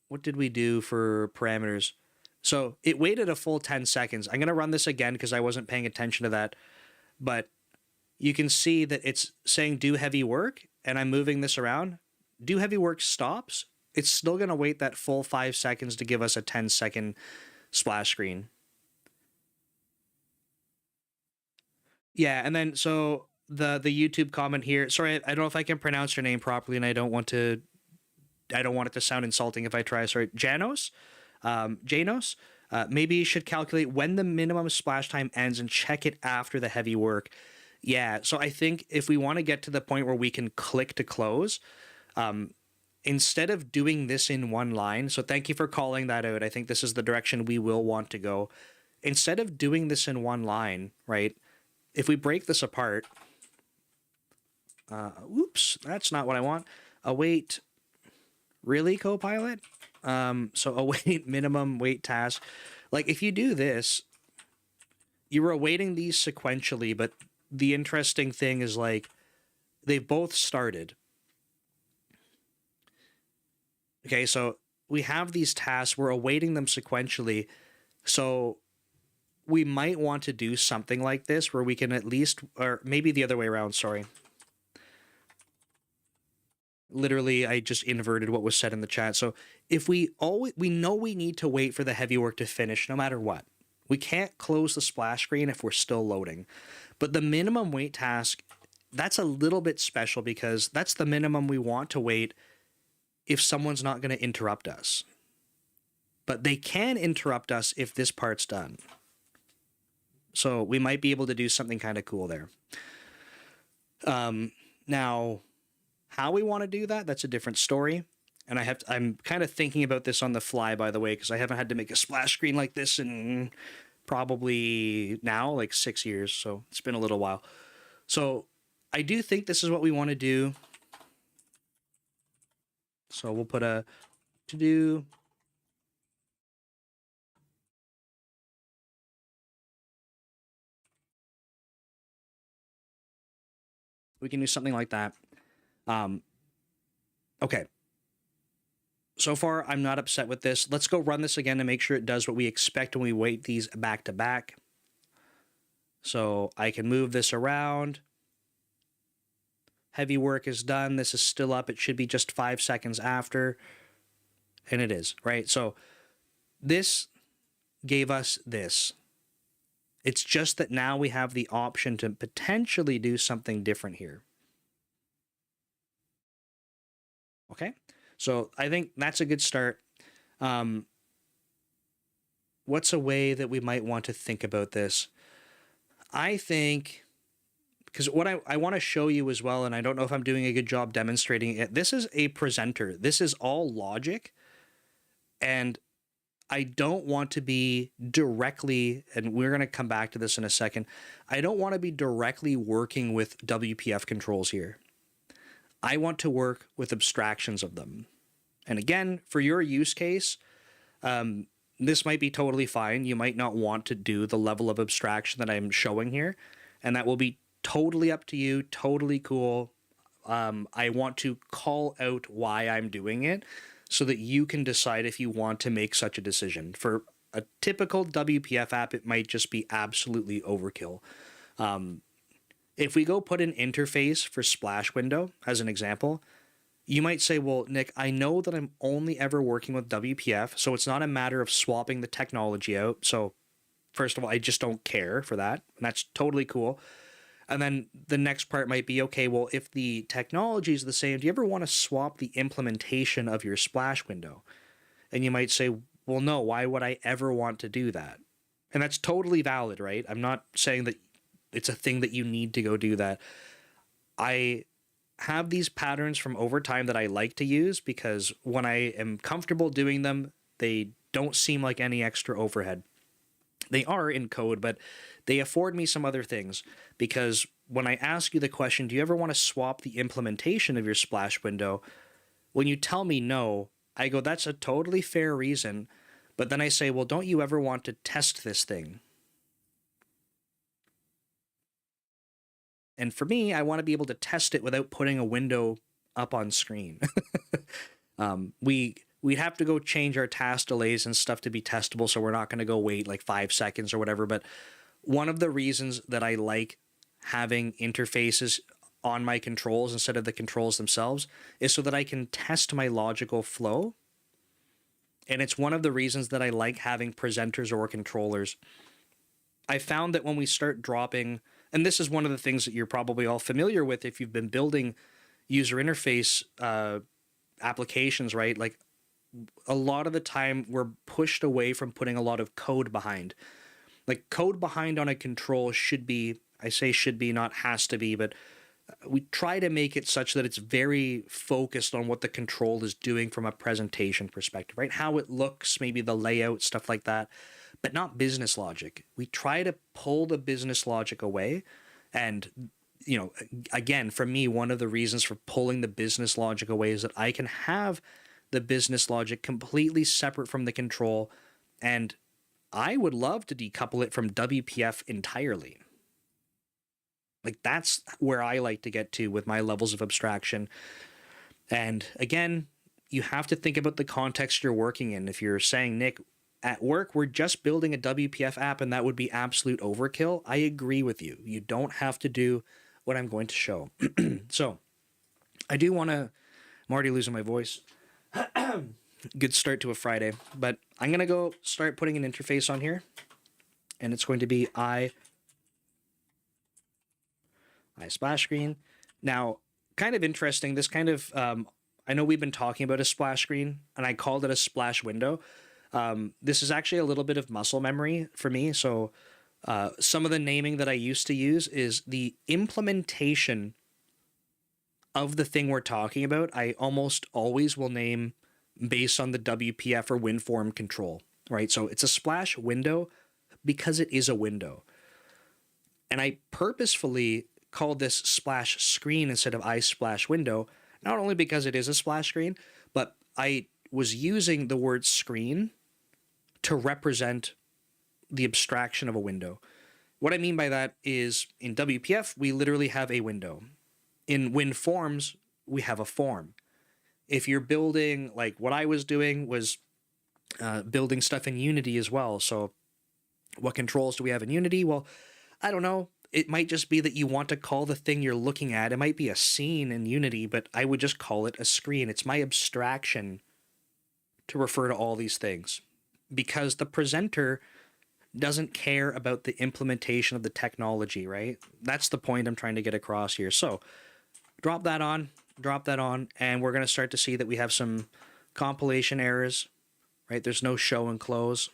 Speaker 1: what did we do for parameters? So it waited a full 10 seconds. I'm going to run this again because I wasn't paying attention to that. But you can see that it's saying do heavy work, and I'm moving this around. Do heavy work stops. It's still going to wait that full 5 seconds to give us a 10-second splash screen. Yeah, and then so the YouTube comment here. Sorry, I don't know if I can pronounce your name properly, and I don't want it to sound insulting if I try. Sorry, Janos, Janos. Maybe you should calculate when the minimum splash time ends and check it after the heavy work. Yeah, so I think if we want to get to the point where we can click to close, instead of doing this in one line, so thank you for calling that out. I think this is the direction we will want to go. Instead of doing this in one line, right? If we break this apart, oops, that's not what I want. Await, really, Copilot? So await minimum wait task. Like if you do this, you're awaiting these sequentially, but the interesting thing is like they've both started. Okay, so we have these tasks, we're awaiting them sequentially. So we might want to do something like this where we can at least, or maybe the other way around, sorry. Literally, I just inverted what was said in the chat. So if we know we need to wait for the heavy work to finish no matter what. We can't close the splash screen if we're still loading. But the minimum wait task, that's a little bit special because that's the minimum we want to wait if someone's not going to interrupt us. But they can interrupt us if this part's done. So we might be able to do something kind of cool there. Now, how we want to do that, that's a different story. And I'm kind of thinking about this on the fly, by the way, because I haven't had to make a splash screen like this in probably now like 6 years. So it's been a little while. So I do think this is what we want to do. So we'll put a to do. We can do something like that. Okay. So far, I'm not upset with this. Let's go run this again to make sure it does what we expect when we wait these back to back. So I can move this around. Heavy work is done. This is still up. It should be just 5 seconds after. And it is, right? So this gave us this. It's just that now we have the option to potentially do something different here. Okay, so I think that's a good start. What's a way that we might want to think about this? I think, because what I want to show you as well, and I don't know if I'm doing a good job demonstrating it, this is a presenter. This is all logic, and I don't want to be directly, and we're going to come back to this in a second, I don't want to be directly working with WPF controls here. I want to work with abstractions of them. And again, for your use case, this might be totally fine. You might not want to do the level of abstraction that I'm showing here, and that will be totally up to you, totally cool. I want to call out why I'm doing it so that you can decide if you want to make such a decision. For a typical WPF app, it might just be absolutely overkill. If we go put an interface for splash window as an example, you might say, well, Nick, I know that I'm only ever working with WPF, so it's not a matter of swapping the technology out. So first of all, I just don't care for that. And that's totally cool. And then the next part might be, okay, well, if the technology is the same, do you ever want to swap the implementation of your splash window? And you might say, well, no, why would I ever want to do that? And that's totally valid, right? I'm not saying that it's a thing that you need to go do that. I have these patterns from over time that I like to use because when I am comfortable doing them, they don't seem like any extra overhead. They are in code, but they afford me some other things because when I ask you the question, do you ever want to swap the implementation of your splash window? When you tell me no, I go, that's a totally fair reason. But then I say, well, don't you ever want to test this thing? And for me, I want to be able to test it without putting a window up on screen. We'd have to go change our task delays and stuff to be testable, so we're not going to go wait like 5 seconds or whatever. But one of the reasons that I like having interfaces on my controls instead of the controls themselves is so that I can test my logical flow. And it's one of the reasons that I like having presenters or controllers. I found that when we start dropping, and this is one of the things that you're probably all familiar with if you've been building user interface applications, right? Like a lot of the time we're pushed away from putting a lot of code behind. Like code behind on a control should be, I say should be, not has to be, but we try to make it such that it's very focused on what the control is doing from a presentation perspective, right? How it looks, maybe the layout, stuff like that, but not business logic. We try to pull the business logic away. And, you know, again, for me, one of the reasons for pulling the business logic away is that I can have the business logic completely separate from the control. And I would love to decouple it from WPF entirely. Like that's where I like to get to with my levels of abstraction. And again, you have to think about the context you're working in. If you're saying, Nick, at work, we're just building a WPF app and that would be absolute overkill, I agree with you. You don't have to do what I'm going to show. So I do want to, I'm already losing my voice. Good start to a Friday, but I'm going to go start putting an interface on here. And it's going to be I splash screen. Now, kind of interesting, this kind of, I know we've been talking about a splash screen and I called it a splash window. This is actually a little bit of muscle memory for me. So some of the naming that I used to use is the implementation of the thing we're talking about. I almost always will name based on the WPF or WinForm control, right? So it's a splash window because it is a window. And I purposefully called this splash screen instead of I splash window, not only because it is a splash screen, but I was using the word screen to represent the abstraction of a window. What I mean by that is in WPF, we literally have a window. In WinForms, we have a form. If you're building, like what I was doing was building stuff in Unity as well. So what controls do we have in Unity? Well, I don't know. It might just be that you want to call the thing you're looking at. It might be a scene in Unity, but I would just call it a screen. It's my abstraction to refer to all these things because the presenter doesn't care about the implementation of the technology, right? That's the point I'm trying to get across here. So drop that on, and we're going to start to see that we have some compilation errors, right? There's no show and close.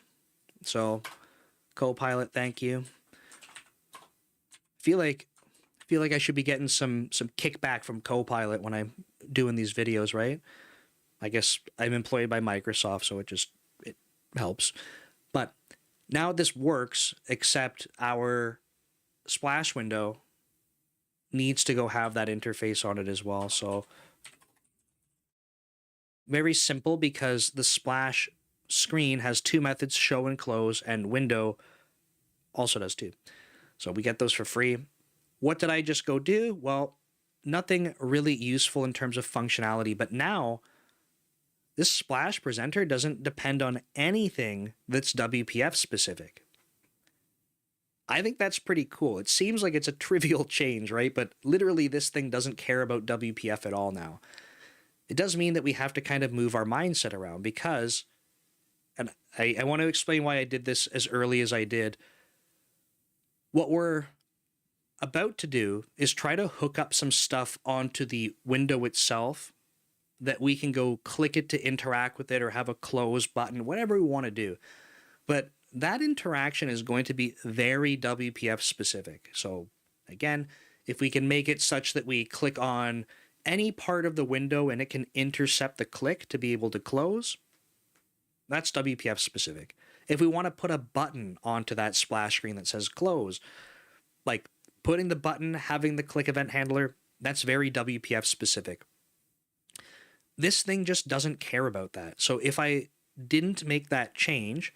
Speaker 1: So Copilot, thank you. feel like I should be getting some kickback from Copilot when I'm doing these videos, right? I guess I'm employed by Microsoft, so it helps. But now this works, except our splash window needs to go have that interface on it as well. So very simple because the splash screen has two methods, show and close, and window also does too. So we get those for free. What did I just go do? Well, nothing really useful in terms of functionality, but now this splash presenter doesn't depend on anything that's WPF specific. I think that's pretty cool. It seems like it's a trivial change, right? But literally, this thing doesn't care about WPF at all now. It does mean that we have to kind of move our mindset around because, and I want to explain why I did this as early as I did. What we're about to do is try to hook up some stuff onto the window itself that we can go click it to interact with it or have a close button, whatever we want to do. But that interaction is going to be very WPF specific. So again, if we can make it such that we click on any part of the window and it can intercept the click to be able to close, that's WPF specific. If we want to put a button onto that splash screen that says close, like putting the button, having the click event handler, that's very WPF specific. This thing just doesn't care about that. So if I didn't make that change,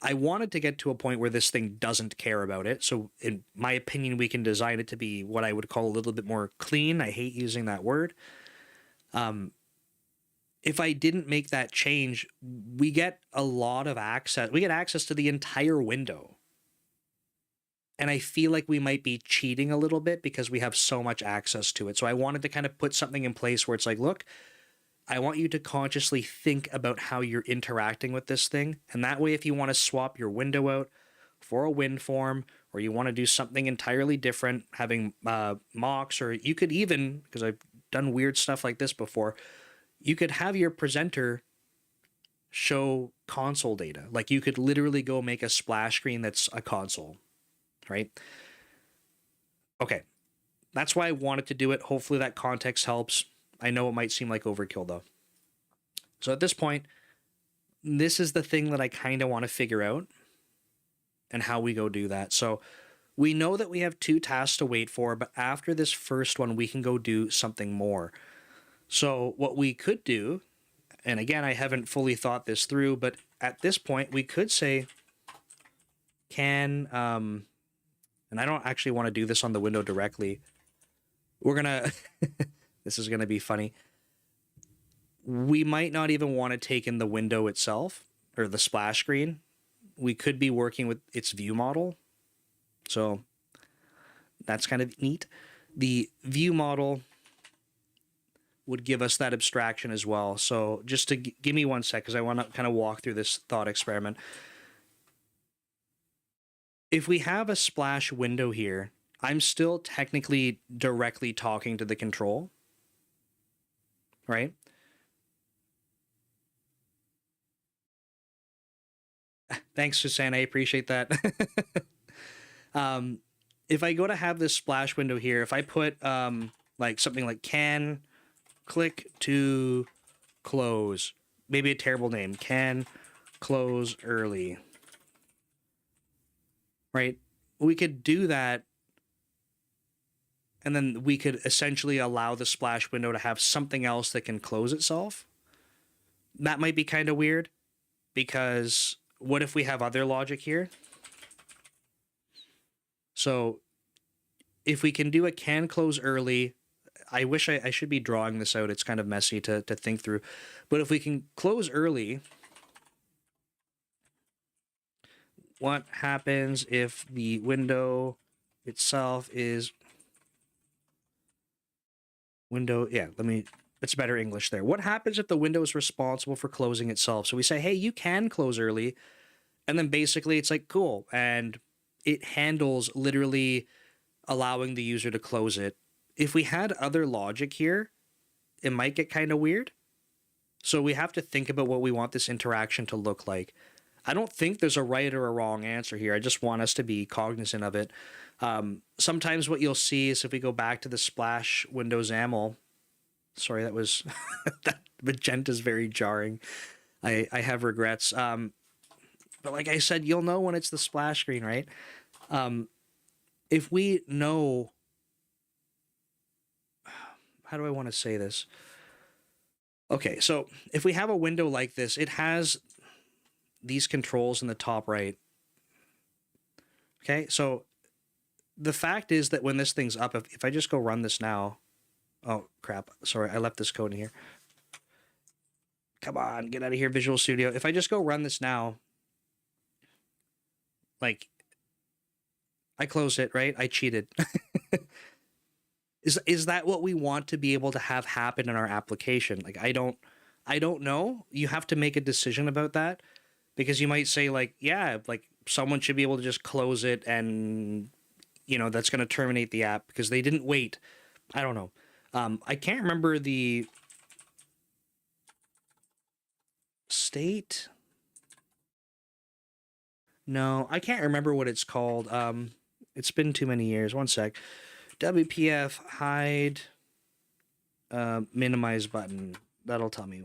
Speaker 1: I wanted to get to a point where this thing doesn't care about it. So in my opinion, we can design it to be what I would call a little bit more clean. I hate using that word. If I didn't make that change, we get a lot of access. We get access to the entire window. And I feel like we might be cheating a little bit because we have so much access to it. So I wanted to kind of put something in place where it's like, look, I want you to consciously think about how you're interacting with this thing. And that way, if you want to swap your window out for a wind form, or you want to do something entirely different, having mocks, or you could even, because I've done weird stuff like this before, you could have your presenter show console data. Like you could literally go make a splash screen that's a console, right? Okay. That's why I wanted to do it. Hopefully that context helps. I know it might seem like overkill though. So at this point, this is the thing that I kind of want to figure out and how we go do that. So we know that we have 2 tasks to wait for, but after this first one, we can go do something more. So what we could do, and again, I haven't fully thought this through, but at this point, we could say can, and I don't actually want to do this on the window directly. We're going to, this is going to be funny. We might not even want to take in the window itself or the splash screen. We could be working with its view model. So that's kind of neat. The view model would give us that abstraction as well. So just to give me 1 sec, because I want to kind of walk through this thought experiment. If we have a splash window here, I'm still technically directly talking to the control, right? Thanks, Susanna. I appreciate that. If I go to have this splash window here, if I put like something like can click to close, maybe a terrible name, can close early, right? We could do that, and then we could essentially allow the splash window to have something else that can close itself. That might be kind of weird, because what if we have other logic here? So if we can do a can close early, I wish I should be drawing this out. It's kind of messy to think through. But if we can close early, what happens if the window itself is window? Yeah, it's better English there. What happens if the window is responsible for closing itself? So we say, hey, you can close early. And then basically it's like, cool. And it handles literally allowing the user to close it. If we had other logic here, it might get kind of weird. So we have to think about what we want this interaction to look like. I don't think there's a right or a wrong answer here. I just want us to be cognizant of it. Sometimes what you'll see is if we go back to the splash window XAML, sorry, that was, that magenta is very jarring. I have regrets. But like I said, you'll know when it's the splash screen, right? If we know, how do I want to say this? Okay, so if we have a window like this, it has these controls in the top right. Okay, so the fact is that when this thing's up, if I just go run this now, oh crap, sorry, I left this code in here. Come on, get out of here, Visual Studio. If I just go run this now, like I closed it, right? I cheated. Is that what we want to be able to have happen in our application? Like I don't know. You have to make a decision about that because you might say like, yeah, like someone should be able to just close it and that's going to terminate the app because they didn't wait. I don't know. I can't remember the state. No, I can't remember what it's called. It's been too many years. One sec. WPF hide minimize button. That'll tell me.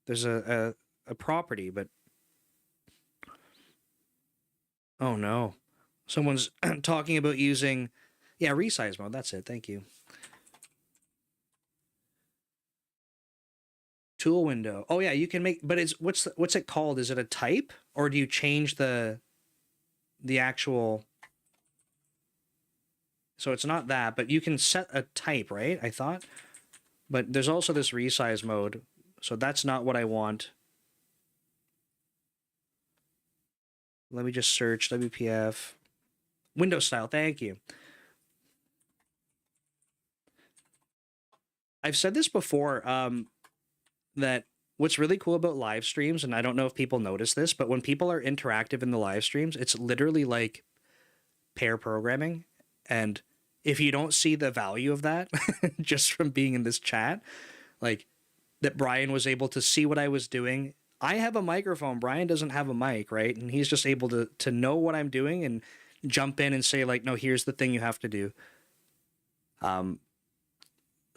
Speaker 1: There's a property, but oh no. Someone's talking about using resize mode. That's it. Thank you. Tool window. Oh yeah, you can make, but it's what's it called? Is it a type or do you change the actual? So it's not that, but you can set a type, right? I thought. But there's also this resize mode. So that's not what I want. Let me just search WPF. Window style, thank you. I've said this before, that what's really cool about live streams, and I don't know if people notice this, but when people are interactive in the live streams, it's literally like pair programming. And if you don't see the value of that just from being in this chat, like that Brian was able to see what I was doing. I have a microphone. Brian doesn't have a mic, right? And he's just able to know what I'm doing and jump in and say like, no, here's the thing you have to do.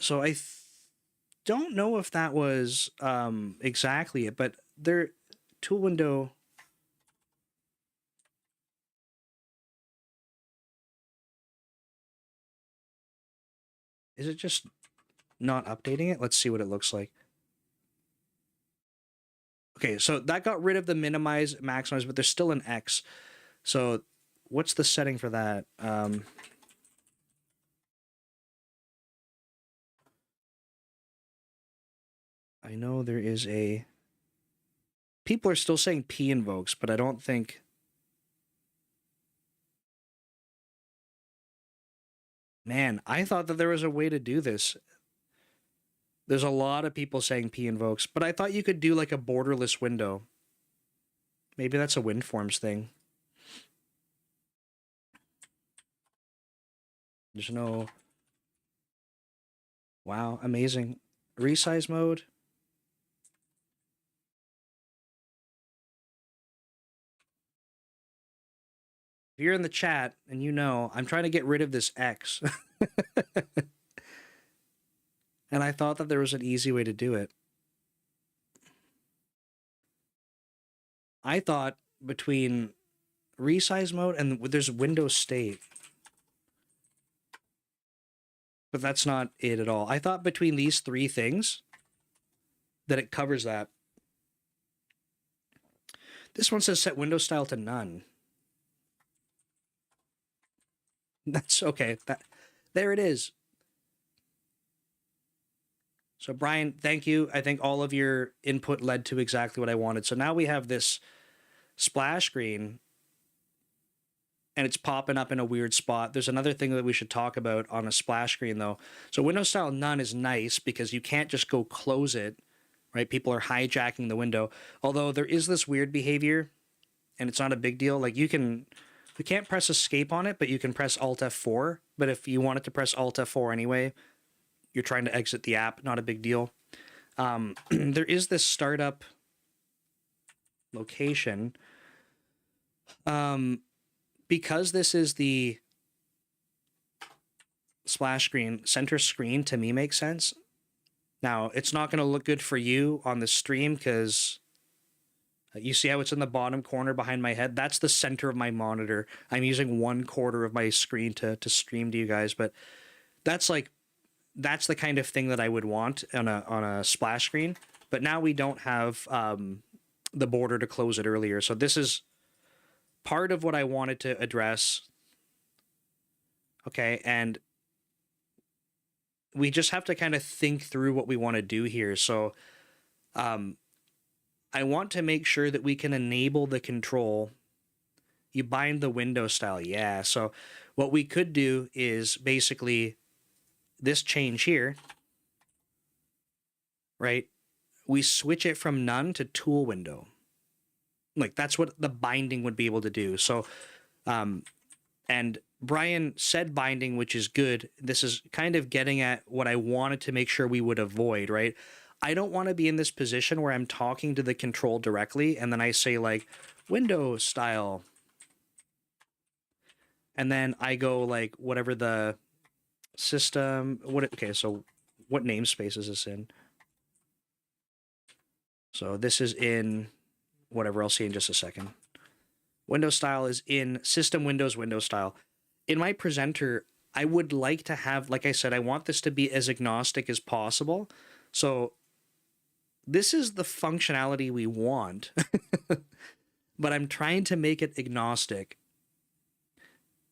Speaker 1: So I don't know if that was exactly it, but there tool window. Is it just not updating it? Let's see what it looks like. Okay, so that got rid of the minimize, maximize, but there's still an X. So what's the setting for that? I know there is a... People are still saying P invokes, but I don't think... Man, I thought that there was a way to do this. There's a lot of people saying P invokes, but I thought you could do like a borderless window. Maybe that's a WinForms thing. There's no... Wow, amazing. Resize mode. If you're in the chat and you know, I'm trying to get rid of this X. And I thought that there was an easy way to do it. I thought between resize mode and there's Windows state. But that's not it at all. I thought between these three things that it covers that. This one says set window style to none. That's okay. There it is. So Brian, thank you. I think all of your input led to exactly what I wanted. So now we have this splash screen and it's popping up in a weird spot. There's another thing that we should talk about on a splash screen though. So Windows style none is nice because you can't just go close it, right? People are hijacking the window. Although there is this weird behavior and it's not a big deal. Like you can't press escape on it, but you can press Alt F4. But if you wanted to press Alt F4 anyway, you're trying to exit the app, not a big deal. There is this startup location. Because this is the splash screen, center screen to me makes sense. Now, it's not going to look good for you on the stream because you see how it's in the bottom corner behind my head? That's the center of my monitor. I'm using 1/4 of my screen to stream to you guys, but that's the kind of thing that I would want on a splash screen. But now we don't have the border to close it earlier. So this is part of what I wanted to address. Okay, and we just have to kind of think through what we want to do here. So I want to make sure that we can enable the control You bind the window style. Yeah. So what we could do is basically this change here, right? We switch it from none to tool window. Like that's what the binding would be able to do. So, and Brian said binding, which is good. This is kind of getting at what I wanted to make sure we would avoid, right? I don't want to be in this position where I'm talking to the control directly and then I say like window style. And then I go like whatever the system, okay, so what namespace is this in? So this is in whatever, I'll see in just a second. Window style is in system windows window style. In my presenter, I would like to have, like I said, I want this to be as agnostic as possible. So this is the functionality we want, but I'm trying to make it agnostic.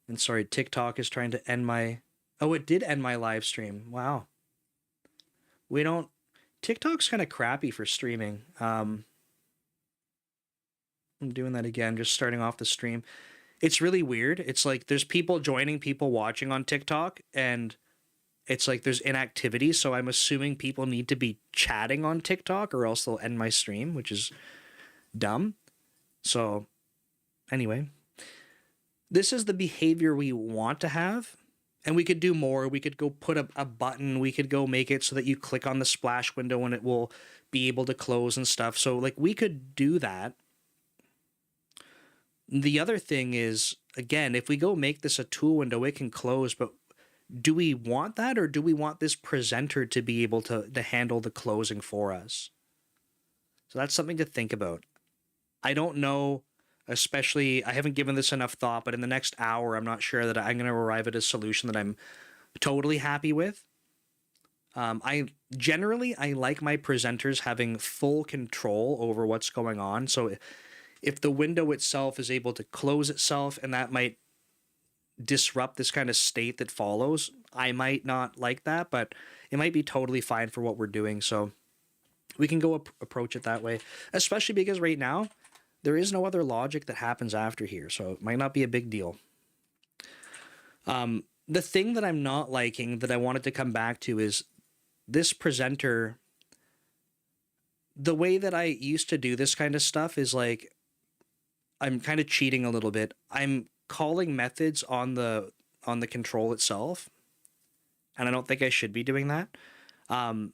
Speaker 1: And sorry, TikTok is trying to end my, oh, it did end my live stream. Wow. We don't, TikTok's kind of crappy for streaming. I'm doing that again, just starting off the stream. It's really weird. It's like there's people joining, people watching on TikTok, and it's like there's inactivity. So I'm assuming people need to be chatting on TikTok or else they'll end my stream, which is dumb. So anyway, this is the behavior we want to have. And we could do more. We could go put a button. We could go make it so that you click on the splash window and it will be able to close and stuff. So like we could do that. The other thing is, again, if we go make this a tool window, it can close, but do we want that or do we want this presenter to be able to handle the closing for us? So that's something to think about. I don't know, especially, I haven't given this enough thought, but in the next hour, I'm not sure that I'm going to arrive at a solution that I'm totally happy with. I like my presenters having full control over what's going on. So if the window itself is able to close itself and that might disrupt this kind of state that follows, I might not like that, but it might be totally fine for what we're doing. So we can go approach it that way, especially because right now there is no other logic that happens after here. So it might not be a big deal. The thing that I'm not liking that I wanted to come back to is this presenter. The way that I used to do this kind of stuff is like, I'm kind of cheating a little bit. I'm calling methods on the control itself, and I don't think I should be doing that. I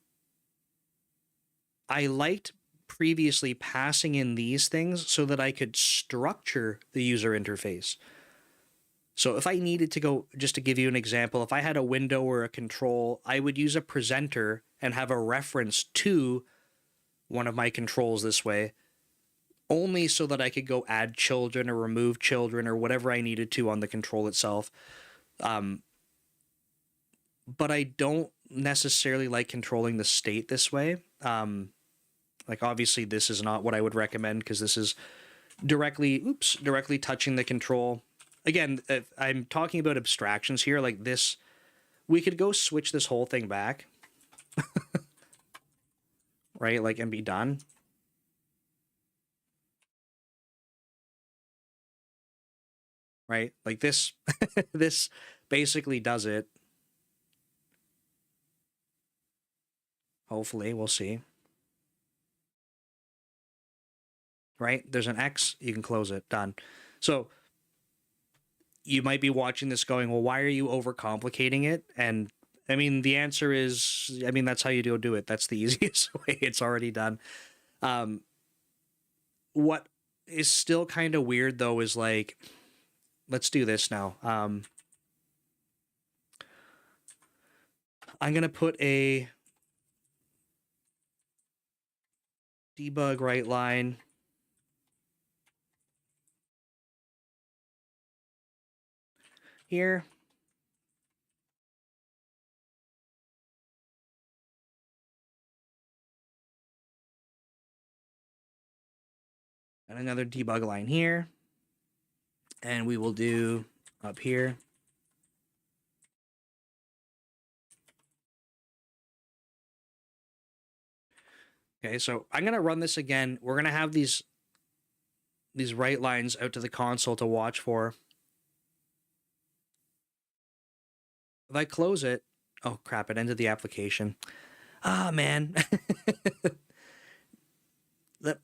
Speaker 1: liked previously passing in these things so that I could structure the user interface. So if I needed to go, just to give you an example, if I had a window or a control, I would use a presenter and have a reference to one of my controls this way, only so that I could go add children or remove children or whatever I needed to on the control itself. But I don't necessarily like controlling the state this way. Like obviously this is not what I would recommend because this is directly touching the control. Again, if I'm talking about abstractions here, like this, we could go switch this whole thing back, right? Like, and be done. Right? Like this, this basically does it. Hopefully, we'll see. Right? There's an X, you can close it, done. So you might be watching this going, well, why are you overcomplicating it? And I mean, the answer is, I mean, that's how you do it. That's the easiest way. It's already done. What is still kind of weird though is like, let's do this now. I'm going to put a debug right line. Here. And another debug line here. And we will do up here. Okay, so I'm going to run this again. We're going to have these these write lines out to the console to watch for. If I close it, oh crap, it ended the application. Ah, man.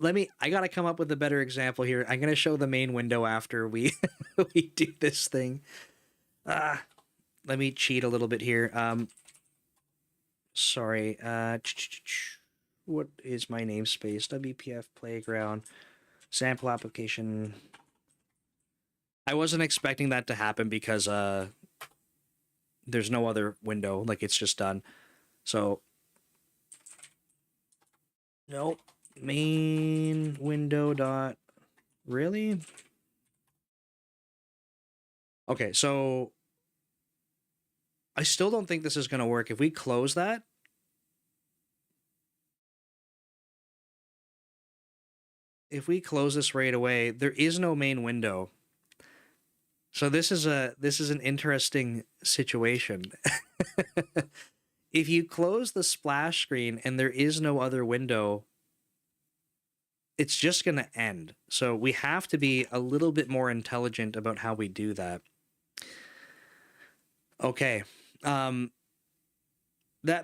Speaker 1: Let me, I gotta come up with a better example here. I'm gonna show the main window after we we do this thing. Ah, let me cheat a little bit here. Sorry. What is my namespace? WPF Playground sample application. I wasn't expecting that to happen because there's no other window. Like it's just done. So nope. Main window dot. Really? Okay, so I still don't think this is going to work. If we close that, if we close this right away, there is no main window. So this is an interesting situation. If you close the splash screen and there is no other window, it's just going to end. So we have to be a little bit more intelligent about how we do that. Okay. That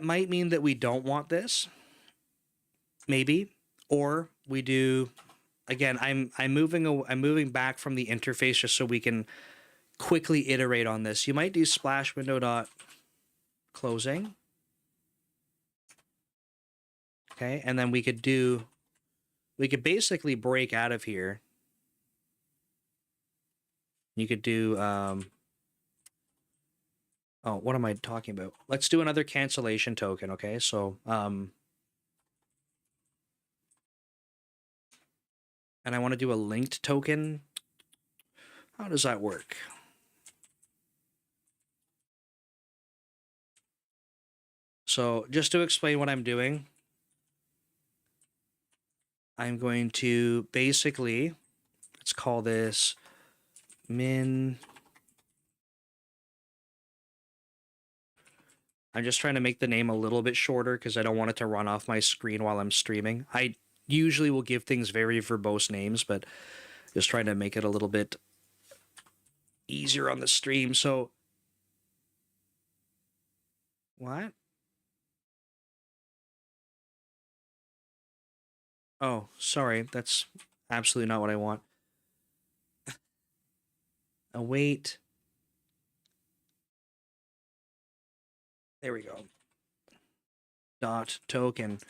Speaker 1: might mean that we don't want this. Maybe. Or we do, again, I'm moving back from the interface just so we can quickly iterate on this. You might do splash window dot closing. Okay, and then we could basically break out of here. You could do, oh, what am I talking about? Let's do another cancellation token, okay? So, and I want to do a linked token. How does that work? So just to explain what I'm doing, I'm going to basically, let's call this min. I'm just trying to make the name a little bit shorter because I don't want it to run off my screen while I'm streaming. I usually will give things very verbose names, but just trying to make it a little bit easier on the stream. So, what? Oh, sorry. That's absolutely not what I want. Await. There we go. Dot token.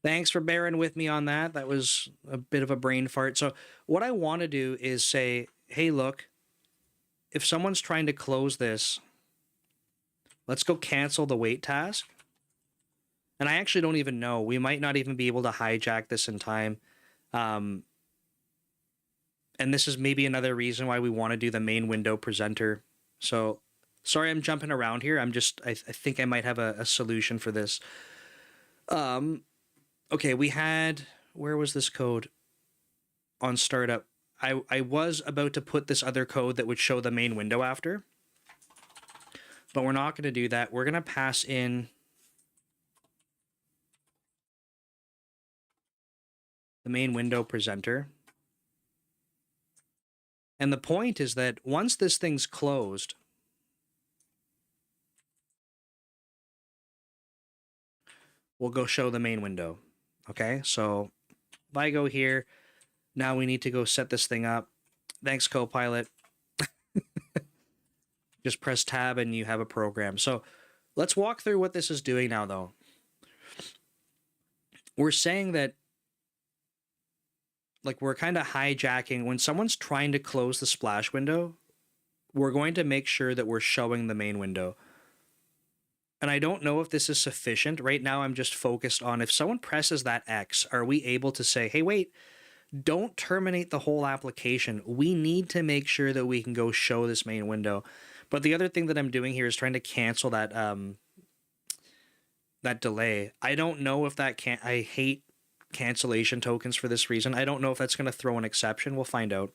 Speaker 1: Thanks for bearing with me on that. That was a bit of a brain fart. So what I want to do is say, hey, look, if someone's trying to close this, let's go cancel the wait task. And I actually don't even know. We might not even be able to hijack this in time. And this is maybe another reason why we want to do the main window presenter. So sorry, I'm jumping around here. I think I might have a solution for this. Okay, we had, where was this code? On startup. I was about to put this other code that would show the main window after. But we're not going to do that. We're going to pass in the main window presenter. And the point is that once this thing's closed, we'll go show the main window. Okay, so if I go here, now we need to go set this thing up. Thanks, Copilot. Just press tab and you have a program. So let's walk through what this is doing now, though. We're saying that, like, we're kind of hijacking when someone's trying to close the splash window, we're going to make sure that we're showing the main window. And I don't know if this is sufficient. Right now, I'm just focused on if someone presses that X, are we able to say, hey, wait, don't terminate the whole application. We need to make sure that we can go show this main window. But the other thing that I'm doing here is trying to cancel that that delay. I don't know if that can. I hate cancellation tokens for this reason. I don't know if that's going to throw an exception. We'll find out.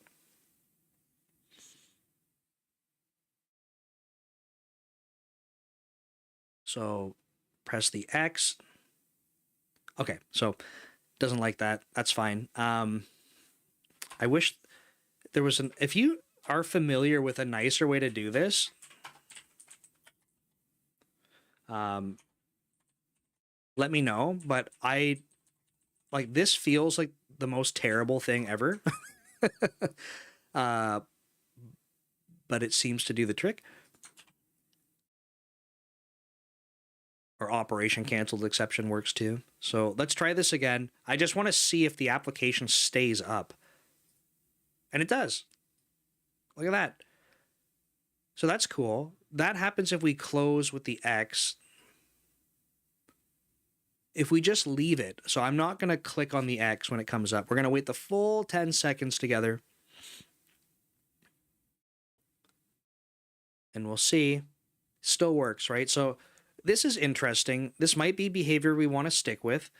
Speaker 1: So press the X. Okay, so doesn't like that. That's fine. I wish There was an, if you are familiar with a nicer way to do this, let me know. But I like this feels like the most terrible thing ever. uh, but it seems to do the trick. Or operation canceled exception works too. So let's try this again. I just want to see if the application stays up. And it does. Look at that. So that's cool. That happens if we close with the X. If we just leave it, so I'm not going to click on the X when it comes up. We're going to wait the full 10 seconds together. And we'll see. Still works, right? So this is interesting. This might be behavior we want to stick with.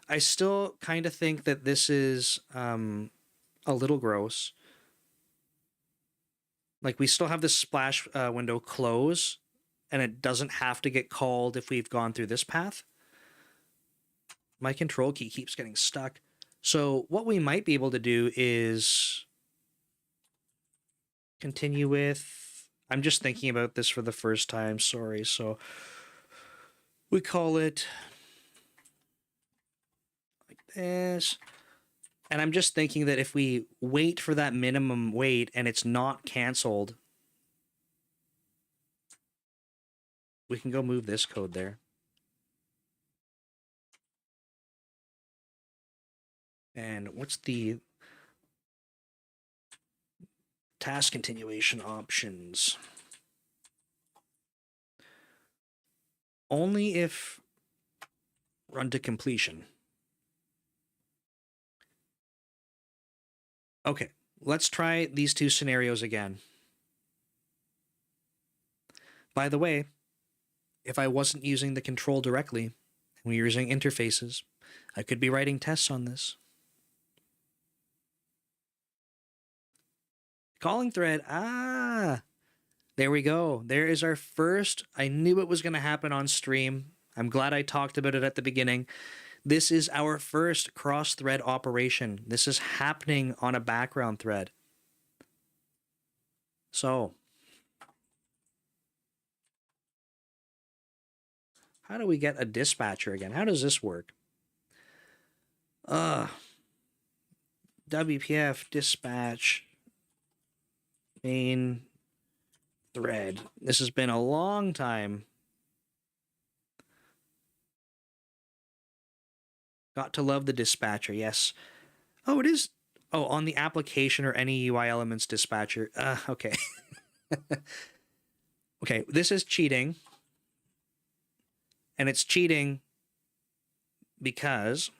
Speaker 1: I still kind of think that this is a little gross. Like we still have this splash window close, and it doesn't have to get called if we've gone through this path. My control key keeps getting stuck. So what we might be able to do is continue with, I'm just thinking about this for the first time, sorry. So we call it like this. And I'm just thinking that if we wait for that minimum wait and it's not canceled, we can go move this code there. And what's the task continuation options? Only if run to completion. Okay, let's try these two scenarios again. By the way, if I wasn't using the control directly, and we were using interfaces, I could be writing tests on this. Calling thread. Ah, there we go. There is our first. I knew it was going to happen on stream. I'm glad I talked about it at the beginning. This is our first cross-thread operation. This is happening on a background thread. So, how do we get a dispatcher again? How does this work? WPF dispatch main thread. This has been a long time. Got to love the dispatcher, yes. Oh, it is. Oh, on the application or any UI elements dispatcher. Okay. Okay, this is cheating. And it's cheating because,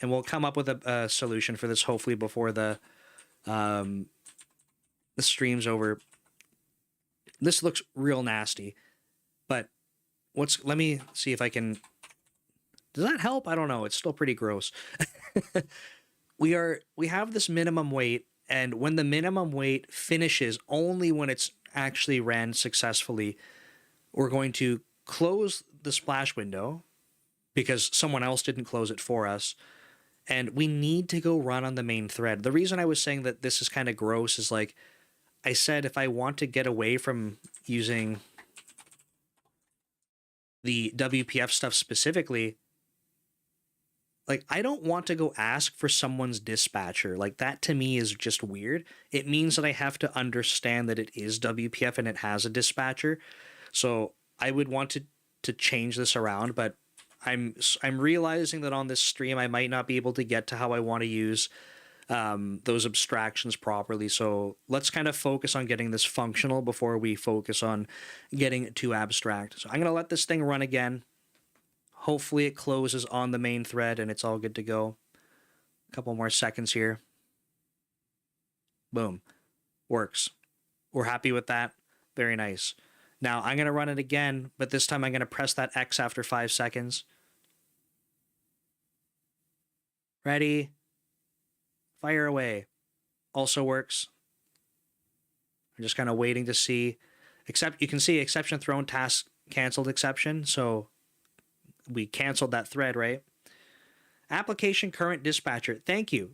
Speaker 1: and we'll come up with a solution for this hopefully before the stream's over. This looks real nasty, but let me see if I can, does that help? I don't know. It's still pretty gross. We have this minimum wait, and when the minimum wait finishes, only when it's actually ran successfully, we're going to close the splash window because someone else didn't close it for us. And we need to go run on the main thread. The reason I was saying that this is kind of gross is like I said, if I want to get away from using the WPF stuff specifically, like, I don't want to go ask for someone's dispatcher. Like, that to me is just weird. It means that I have to understand that it is WPF and it has a dispatcher. So I would want to change this around, but I'm realizing that on this stream I might not be able to get to how I want to use those abstractions properly. So let's kind of focus on getting this functional before we focus on getting it too abstract. So I'm going to let this thing run again. Hopefully it closes on the main thread and it's all good to go. A couple more seconds here. Boom. Works. We're happy with that. Very nice. Now I'm going to run it again, but this time I'm going to press that X after 5 seconds. Ready? Fire away. Also works. I'm just kind of waiting to see. Except you can see exception thrown, task canceled exception. So we canceled that thread, right? Application current dispatcher. Thank you.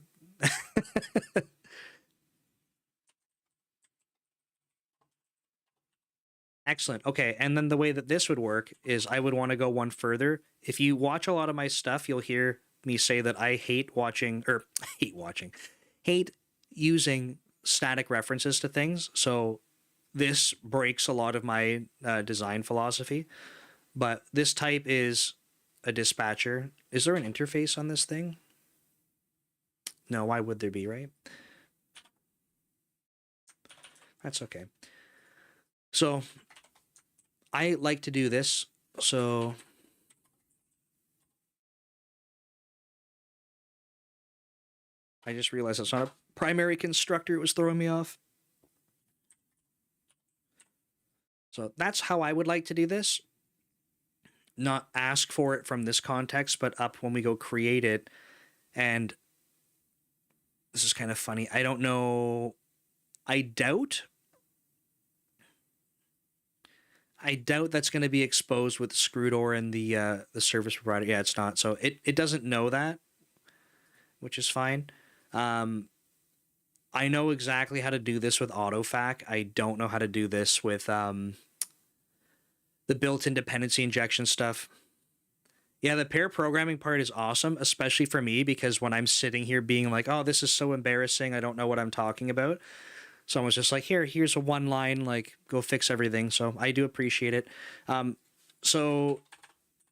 Speaker 1: Excellent. Okay. And then the way that this would work is I would want to go one further. If you watch a lot of my stuff, you'll hear me say that I hate watching, or hate watching, hate using static references to things. So this breaks a lot of my design philosophy. But this type is a dispatcher. Is there an interface on this thing? No, why would there be, right? That's okay. So I like to do this. So I just realized that's not a primary constructor. It was throwing me off. So that's how I would like to do this. Not ask for it from this context, but up when we go create it. And this is kind of funny. I don't know. I doubt that's going to be exposed with Screwdoor and the service provider. Yeah, it's not. So it doesn't know that, which is fine. I know exactly how to do this with AutoFac. I don't know how to do this with the built-in dependency injection stuff. Yeah, the pair programming part is awesome, especially for me, because when I'm sitting here being like, oh, this is so embarrassing, I don't know what I'm talking about. Someone's just like, here's a one line, like, go fix everything. So I do appreciate it. So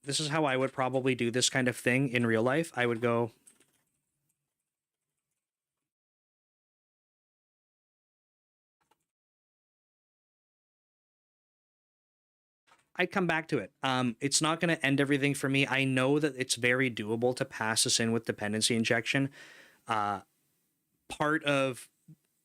Speaker 1: this is how I would probably do this kind of thing in real life. I would go, I'd come back to it. It's not going to end everything for me. I know that it's very doable to pass this in with dependency injection. Part of,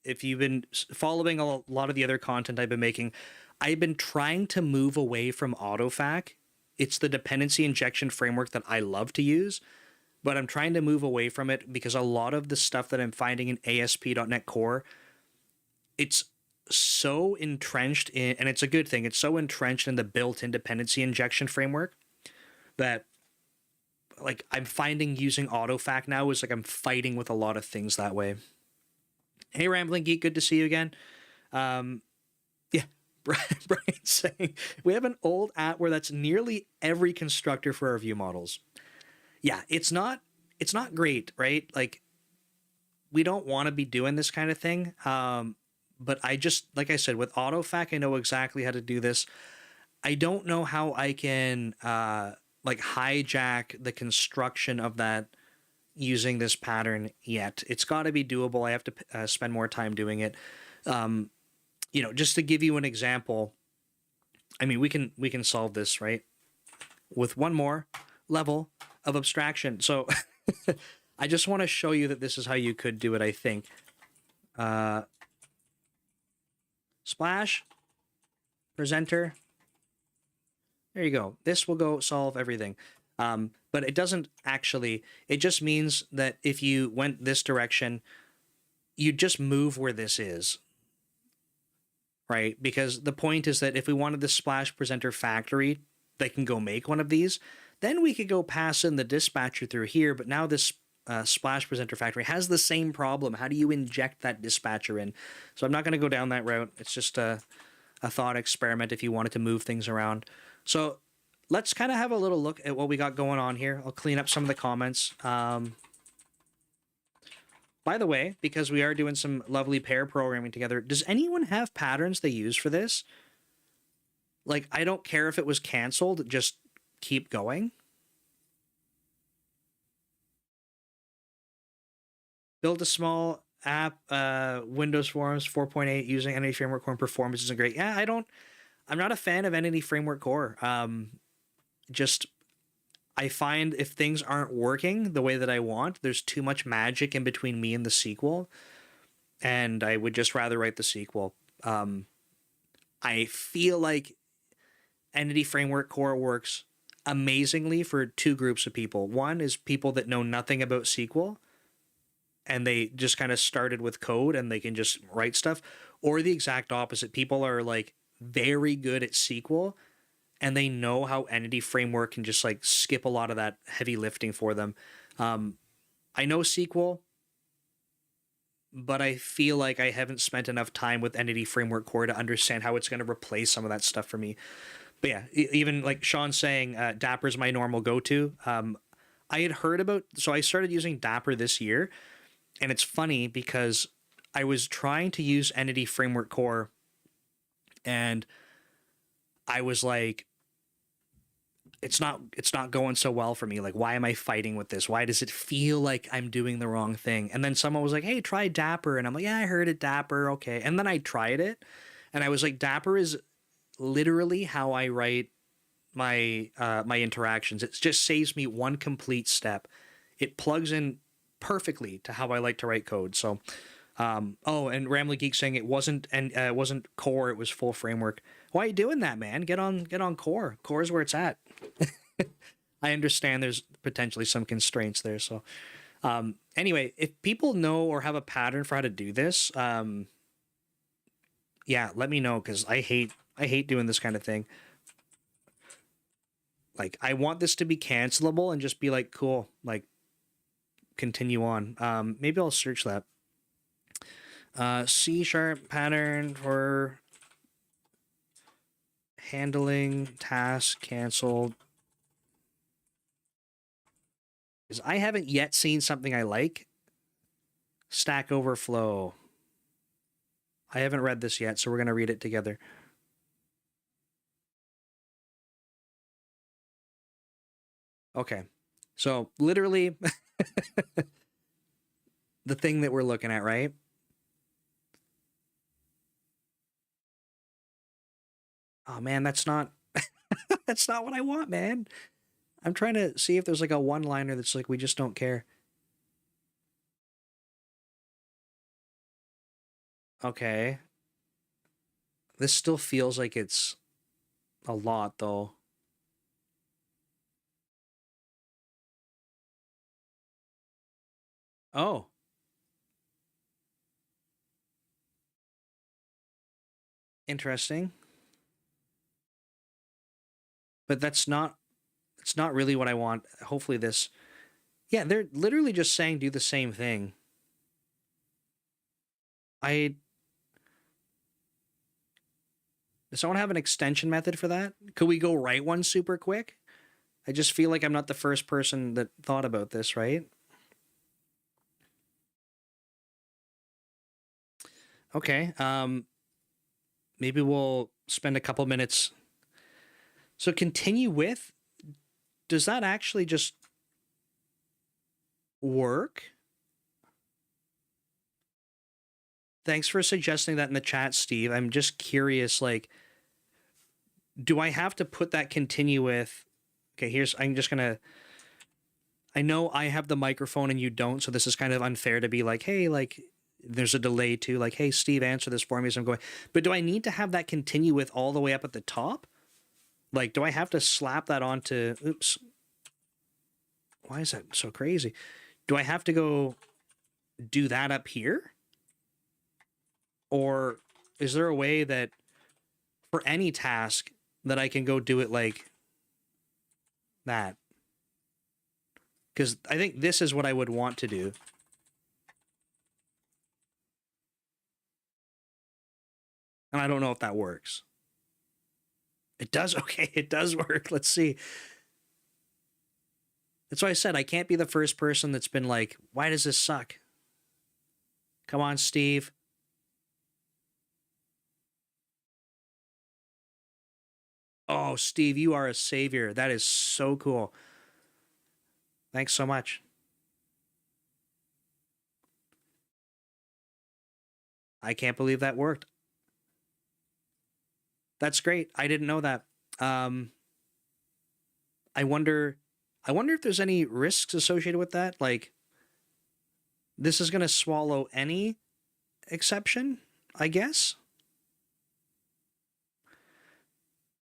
Speaker 1: if you've been following a lot of the other content I've been making, I've been trying to move away from AutoFac. It's the dependency injection framework that I love to use, but I'm trying to move away from it because a lot of the stuff that I'm finding in ASP.NET Core, it's so entrenched in, and it's a good thing, it's so entrenched in the built-in dependency injection framework that, like, I'm finding using AutoFac now is like I'm fighting with a lot of things that way. Hey, Rambling Geek, good to see you again. Yeah, Brian's saying we have an old app where that's nearly every constructor for our view models. Yeah, it's not great, right? Like, we don't want to be doing this kind of thing. But I just, like I said, with AutoFac, I know exactly how to do this. I don't know how I can like hijack the construction of that using this pattern yet. It's got to be doable. I have to spend more time doing it. Just to give you an example, I mean, we can solve this, right, with one more level of abstraction. So I just want to show you that this is how you could do it, I think. Splash, presenter. There you go. This will go solve everything. But it doesn't actually, it just means that if you went this direction, you just move where this is, right? Because the point is that if we wanted the Splash Presenter factory, they can go make one of these, then we could go pass in the dispatcher through here, but now this Splash Presenter factory has the same problem. How do you inject that dispatcher in? So I'm not going to go down that route. It's just a thought experiment if you wanted to move things around. So let's kind of have a little look at what we got going on here. I'll clean up some of the comments. By the way, because we are doing some lovely pair programming together, does anyone have patterns they use for this? Like, I don't care if it was canceled, just keep going. Build a small app, Windows Forms 4.8 using Entity Framework Core, and performance isn't great. Yeah, I'm not a fan of Entity Framework Core. I find if things aren't working the way that I want, there's too much magic in between me and the sequel, and I would just rather write the sequel. I feel like Entity Framework Core works amazingly for two groups of people. One is people that know nothing about SQL, and they just kind of started with code and they can just write stuff, or the exact opposite. People are like very good at SQL and they know how Entity Framework can just like skip a lot of that heavy lifting for them. I know SQL. but I feel like I haven't spent enough time with Entity Framework Core to understand how it's going to replace some of that stuff for me. But yeah, even like Sean saying, Dapper's my normal go-to. I had heard about, so I started using Dapper this year, and it's funny because I was trying to use Entity Framework Core, and I was like, it's not going so well for me. Like, why am I fighting with this? Why does it feel like I'm doing the wrong thing? And then someone was like, hey, try Dapper. And I'm like, yeah, I heard it, Dapper. Okay. And then I tried it, and I was like, Dapper is literally how I write my interactions. It just saves me one complete step. It plugs in perfectly to how I like to write code. So, oh, and Ramley Geek saying it wasn't core, it was full framework. Why are you doing that, man? Get on core. Core is where it's at. I understand there's potentially some constraints there. So, anyway, if people know or have a pattern for how to do this, yeah, let me know, because I hate doing this kind of thing. Like, I want this to be cancelable and just be like, cool, like, continue on. Maybe I'll search that. C# pattern for handling task canceled. Because I haven't yet seen something I like. Stack Overflow. I haven't read this yet, so we're going to read it together. Okay. So, literally, the thing that we're looking at, right? Oh man, that's not that's not what I want, man. I'm trying to see if there's like a one-liner that's like, we just don't care. Okay. This still feels like it's a lot though. Oh, interesting. But it's not really what I want. Hopefully this. Yeah, they're literally just saying do the same thing. I Does someone have an extension method for that? Could we go write one super quick? I just feel like I'm not the first person that thought about this, right? Okay. Maybe we'll spend a couple minutes. So continue with, does that actually just work? Thanks for suggesting that in the chat, Steve. I'm just curious, like, do I have to put that continue with? Okay, I'm just gonna. I know I have the microphone and you don't, so this is kind of unfair to be like, hey, like, there's a delay too. Like, hey, Steve, answer this for me. So I'm going, but do I need to have that continue with all the way up at the top? Like, do I have to slap that onto? Oops. Why is that so crazy? Do I have to go do that up here? Or is there a way that for any task that I can go do it like that? Because I think this is what I would want to do. And I don't know if that works. It does. Okay, it does work. Let's see. That's why I said I can't be the first person that's been like, why does this suck? Come on, Steve. Oh, Steve, you are a savior. That is so cool. Thanks so much. I can't believe that worked. That's great. I didn't know that. Um, I wonder I wonder if there's any risks associated with that. Like, this is going to swallow any exception, I guess.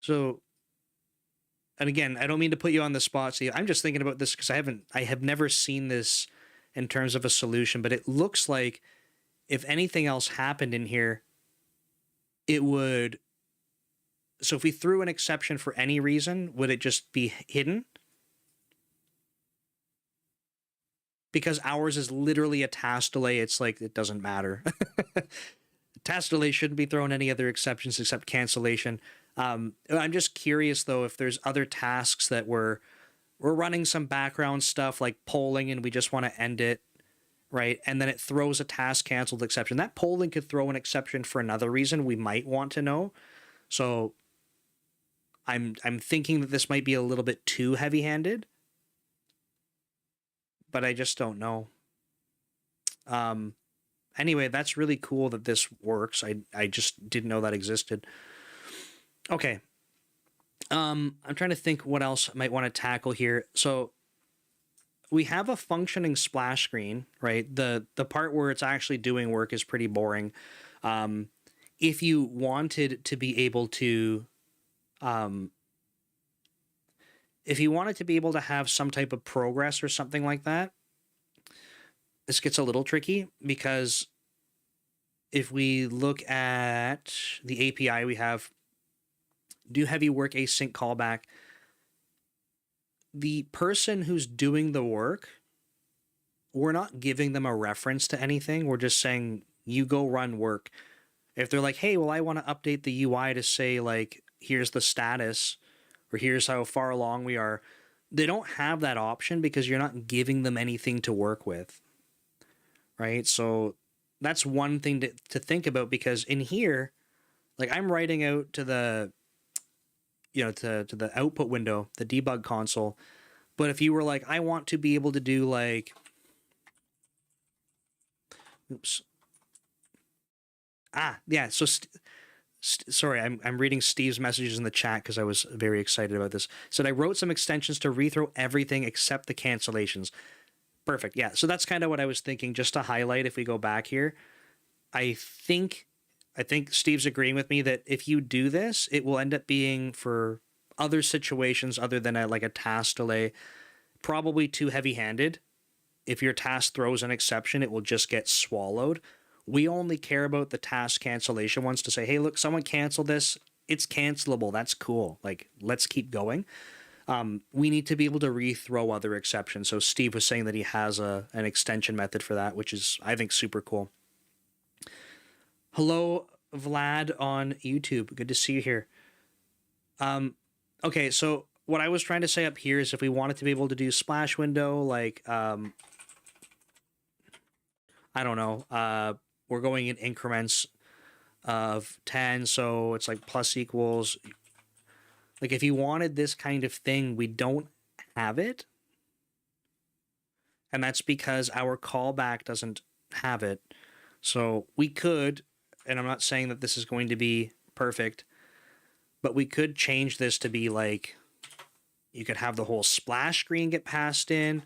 Speaker 1: So, and again, I don't mean to put you on the spot, Steve. I'm just thinking about this because I have never seen this in terms of a solution, but it looks like if anything else happened in here, it would. So if we threw an exception for any reason, would it just be hidden? because ours is literally a task delay. It's like, it doesn't matter. Task delay shouldn't be throwing any other exceptions except cancellation. I'm just curious though, if there's other tasks that we're running some background stuff like polling and we just want to end it, right? And then it throws a task canceled exception. That polling could throw an exception for another reason we might want to know. So I'm thinking that this might be a little bit too heavy-handed, but I just don't know. Anyway, that's really cool that this works. I just didn't know that existed. Okay. I'm trying to think what else I might want to tackle here. So we have a functioning splash screen, right? The part where it's actually doing work is pretty boring. If you wanted to be able to, if you wanted to be able to have some type of progress or something like that, this gets a little tricky, because if we look at the API we have, do heavy work async callback, the person who's doing the work, we're not giving them a reference to anything. We're just saying, you go run work. If they're like, hey, well, I want to update the UI to say, like, here's the status, or here's how far along we are, they don't have that option because you're not giving them anything to work with, right? So that's one thing to think about, because in here, like, I'm writing out to the, you know, to the output window, the debug console. But if you were like, I want to be able to do like, oops. Yeah. So, sorry, I'm reading Steve's messages in the chat because I was very excited about this. Said I wrote some extensions to rethrow everything except the cancellations. Perfect. Yeah. So that's kind of what I was thinking. Just to highlight, if we go back here, I think Steve's agreeing with me that if you do this, it will end up being, for other situations other than like a task delay, probably too heavy-handed. If your task throws an exception, it will just get swallowed. We only care about the task cancellation ones to say, hey, look, someone canceled this. It's cancelable. That's cool. Like, let's keep going. We need to be able to rethrow other exceptions. So Steve was saying that he has an extension method for that, which is, I think, super cool. Hello, Vlad on YouTube. Good to see you here. Okay, so what I was trying to say up here is if we wanted to be able to do splash window, like, I don't know, we're going in increments of 10, so it's like plus equals. Like, if you wanted this kind of thing, we don't have it. And that's because our callback doesn't have it. So we could, and I'm not saying that this is going to be perfect, but we could change this to be like, you could have the whole splash screen get passed in.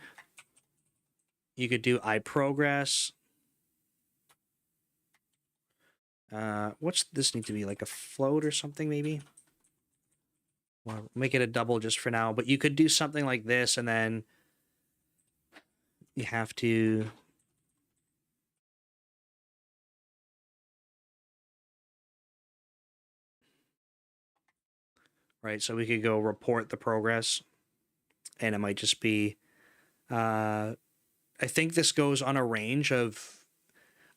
Speaker 1: You could do iProgress. What's this need to be, like a float or something maybe? Well, make it a double just for now, but you could do something like this, and then you have to, right? So we could go report the progress, and it might just be, I think this goes on a range of,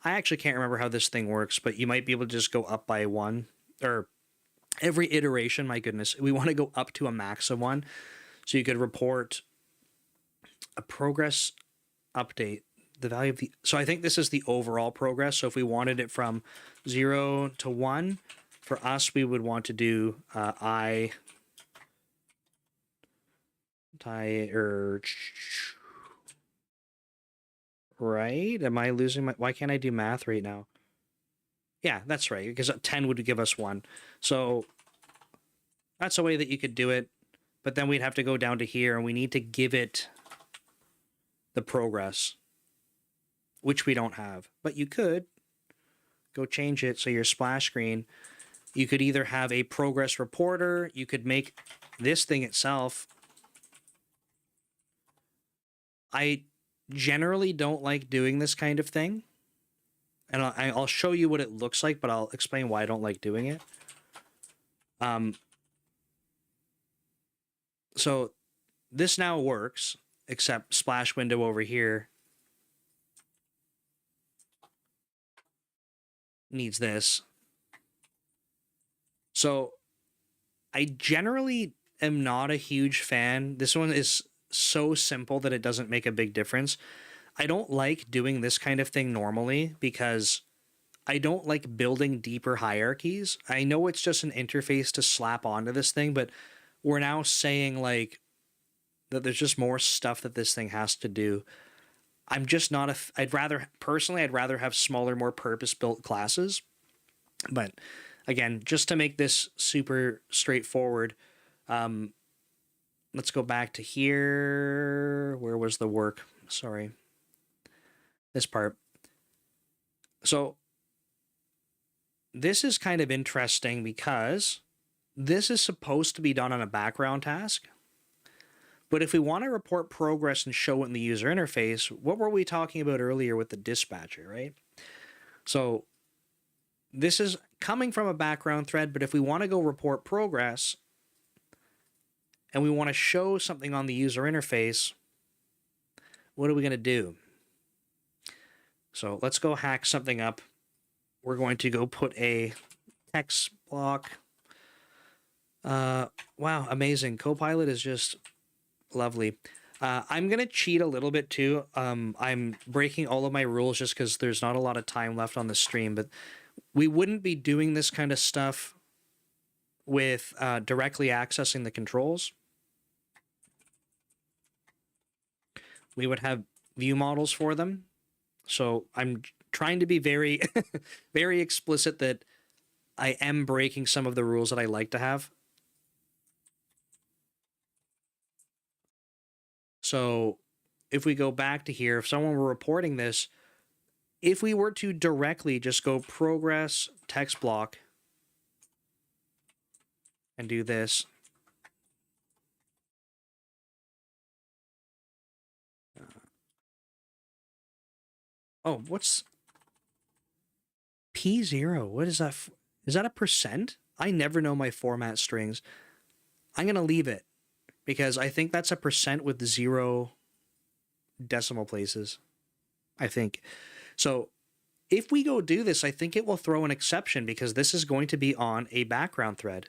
Speaker 1: I actually can't remember how this thing works, but you might be able to just go up by one, or every iteration, my goodness, we want to go up to a max of one. So you could report a progress update, the value of the, so I think this is the overall progress. So if we wanted it from 0 to 1, for us, we would want to do right? Am I losing my, why can't I do math right now? Yeah, that's right, because 10 would give us 1. So that's a way that you could do it, but then we'd have to go down to here, and we need to give it the progress, which we don't have. But you could go change it, so your splash screen, you could either have a progress reporter, you could make this thing itself. I generally don't like doing this kind of thing, and I'll show you what it looks like, but I'll explain why I don't like doing it. So this now works, except splash window over here needs this. So I generally am not a huge fan. This one is so simple that it doesn't make a big difference. I don't like doing this kind of thing normally because I don't like building deeper hierarchies. I know it's just an interface to slap onto this thing, but we're now saying like that there's just more stuff that this thing has to do. I'm just not a. I'd rather personally, I'd rather have smaller, more purpose-built classes. But again, just to make this super straightforward, um, let's go back to here. Where was the work? Sorry, this part. So this is kind of interesting because this is supposed to be done on a background task. But if we want to report progress and show it in the user interface, what were we talking about earlier with the dispatcher, right? So this is coming from a background thread, but if we want to go report progress and we want to show something on the user interface, what are we going to do? So let's go hack something up. We're going to go put a text block. Wow, amazing. Copilot is just lovely. I'm going to cheat a little bit too. I'm breaking all of my rules just because there's not a lot of time left on the stream, but we wouldn't be doing this kind of stuff with directly accessing the controls. We would have view models for them. So I'm trying to be very, very explicit that I am breaking some of the rules that I like to have. So if we go back to here, if someone were reporting this, if we were to directly just go progress text block and do this, oh, what's P0? What is that? Is that a percent? I never know my format strings. I'm going to leave it because I think that's a percent with 0 decimal places. I think. So if we go do this, I think it will throw an exception because this is going to be on a background thread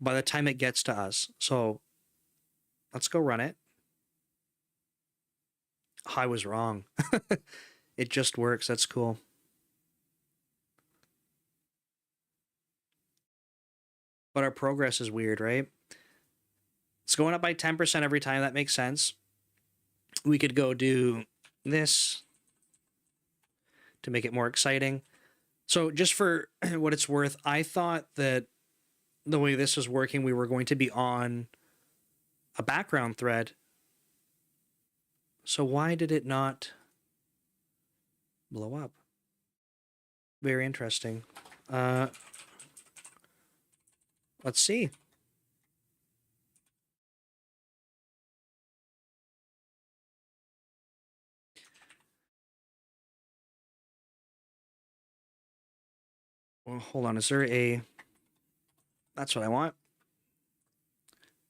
Speaker 1: by the time it gets to us. So let's go run it. Oh, I was wrong. It just works. That's cool. But our progress is weird, right? It's going up by 10% every time. That makes sense. We could go do this to make it more exciting. So just for what it's worth, I thought that the way this was working, we were going to be on a background thread. So why did it not blow up? Very interesting. Let's see. Well, hold on. Is there a... That's what I want.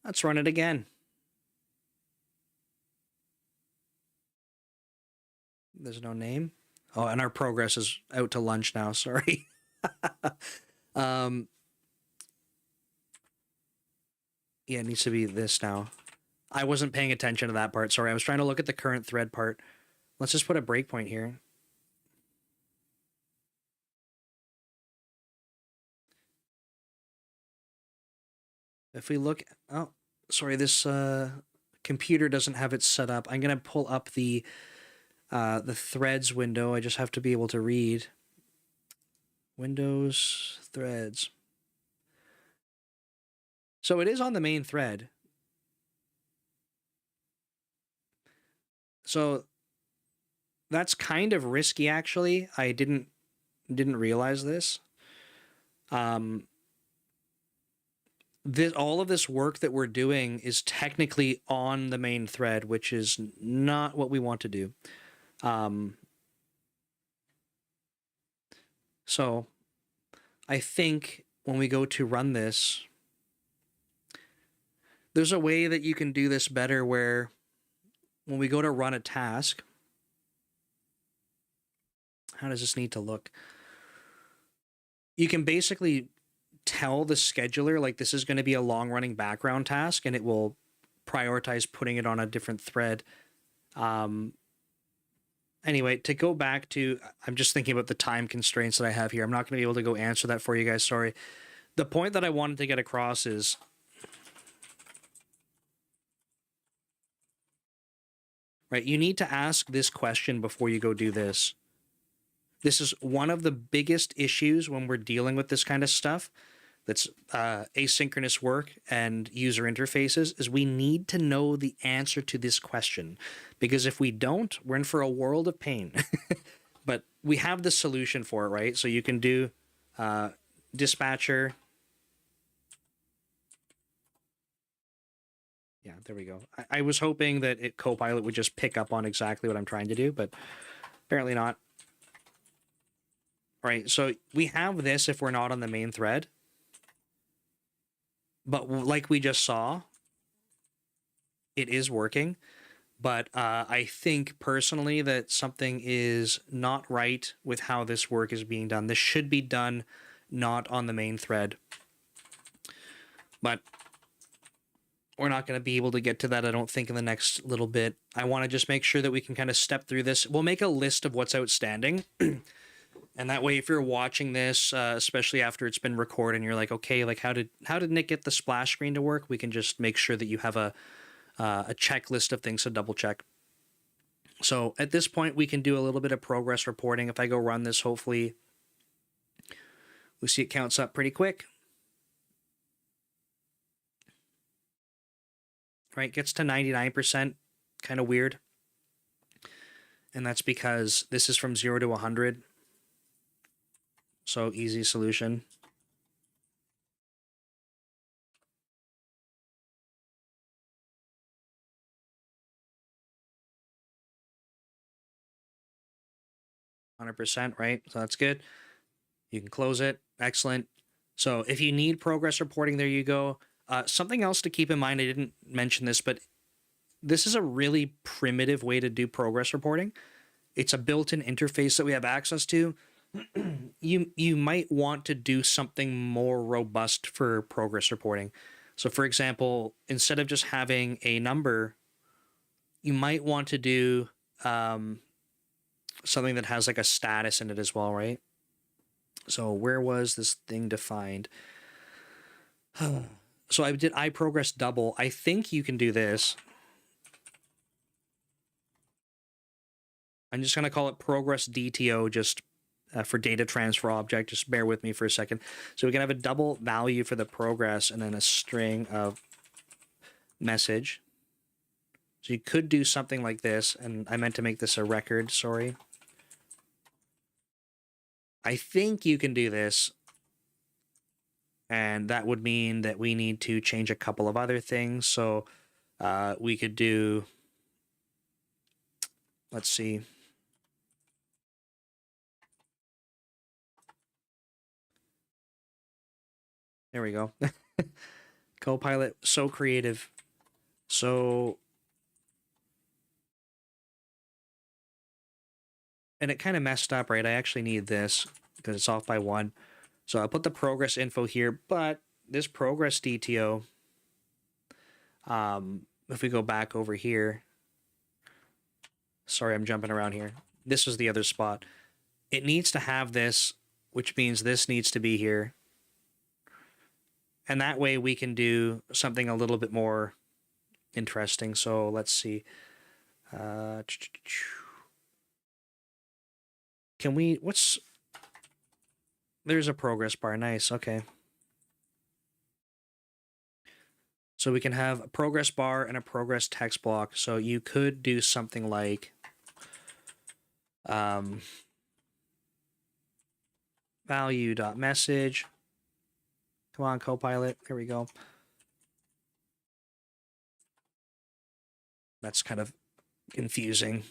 Speaker 1: Let's run it again. There's no name. Oh, and our progress is out to lunch now. Sorry. Yeah, it needs to be this now. I wasn't paying attention to that part. Sorry, I was trying to look at the current thread part. Let's just put a breakpoint here. If we look... Oh, sorry, this computer doesn't have it set up. I'm going to pull up the threads window. I just have to be able to read. Windows, threads. So it is on the main thread. So that's kind of risky, actually. I didn't realize this. All of this work that we're doing is technically on the main thread, which is not what we want to do. So I think when we go to run this, there's a way that you can do this better where when we go to run a task, how does this need to look? you can basically tell the scheduler like this is going to be a long running background task, and it will prioritize putting it on a different thread. Anyway, to go back to, I'm just thinking about the time constraints that I have here. I'm not going to be able to go answer that for you guys. Sorry. The point that I wanted to get across is, right, you need to ask this question before you go do this. This is one of the biggest issues when we're dealing with this kind of stuff that's asynchronous work and user interfaces, is we need to know the answer to this question. Because if we don't, we're in for a world of pain. But we have the solution for it, right? So you can do dispatcher. Yeah, there we go. I was hoping that Copilot would just pick up on exactly what I'm trying to do, but apparently not. All right, so we have this if we're not on the main thread. But like we just saw, it is working. But I think personally that something is not right with how this work is being done. This should be done not on the main thread. But we're not going to be able to get to that, I don't think, in the next little bit. I want to just make sure that we can kind of step through this. We'll make a list of what's outstanding. And that way, if you're watching this, especially after it's been recorded, and you're like, okay, like how did Nick get the splash screen to work? We can just make sure that you have a checklist of things to double check. So at this point, we can do a little bit of progress reporting. If I go run this, hopefully we see it counts up pretty quick. Right, gets to 99%, kind of weird. And that's because this is from 0 to 100. So easy solution. %, right? So that's good. You can close it. Excellent. So if you need progress reporting, there you go. Something else to keep in mind, I didn't mention this, but this is a really primitive way to do progress reporting. It's a built-in interface that we have access to. You might want to do something more robust for progress reporting. So for example, instead of just having a number, you might want to do something that has like a status in it as well, right? So where was this thing defined? So I did iProgress double. I think you can do this. I'm just going to call it progress DTO just for data transfer object. Just bear with me for a second. So we can have a double value for the progress and then a string of message. So you could do something like this. And I meant to make this a record, sorry. I think you can do this. And that would mean that we need to change a couple of other things. So we could do, let's see. There we go. Copilot, so creative. So, and it kind of messed up, right? I actually need this because it's off by 1. So I'll put the progress info here, but this progress DTO, if we go back over here, sorry, I'm jumping around here. This was the other spot. It needs to have this, which means this needs to be here. And that way we can do something a little bit more interesting. So let's see. Can we, there's a progress bar. Nice. Okay. So we can have a progress bar and a progress text block. So you could do something like value.message. Come on, Copilot. Here we go. That's kind of confusing.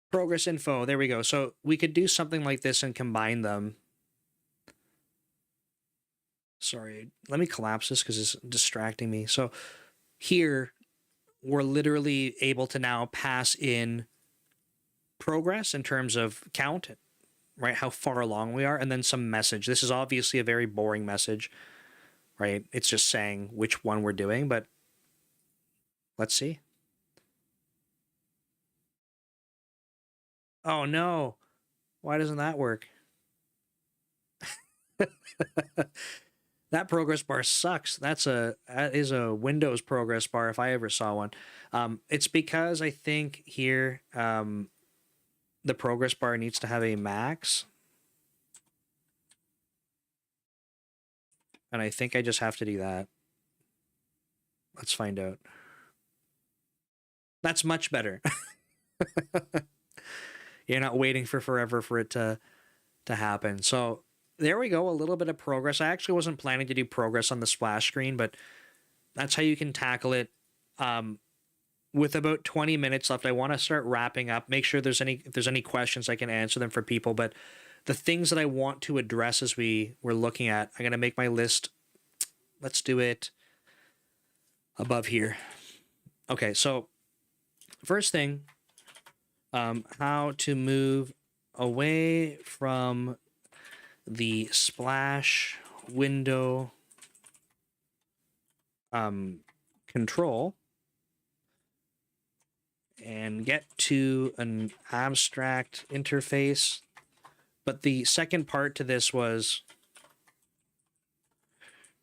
Speaker 1: Progress info. There we go. So we could do something like this and combine them. Sorry, let me collapse this because it's distracting me. So here, we're literally able to now pass in progress in terms of count, right? How far along we are, and then some message. This is obviously a very boring message, right? It's just saying which one we're doing, but let's see. Oh no, why doesn't that work? That progress bar sucks. That is a Windows progress bar if I ever saw one. It's because I think here the progress bar needs to have a max. And I think I just have to do that. Let's find out. That's much better. You're not waiting for forever for it to happen. So there we go, a little bit of progress. I actually wasn't planning to do progress on the splash screen, but that's how you can tackle it. With about 20 minutes left, I want to start wrapping up. Make sure if there's any questions, I can answer them for people. But the things that I want to address as we're looking at, I'm going to make my list. Let's do it above here. Okay, so first thing, how to move away from the splash window control and get to an abstract interface. But the second part to this was,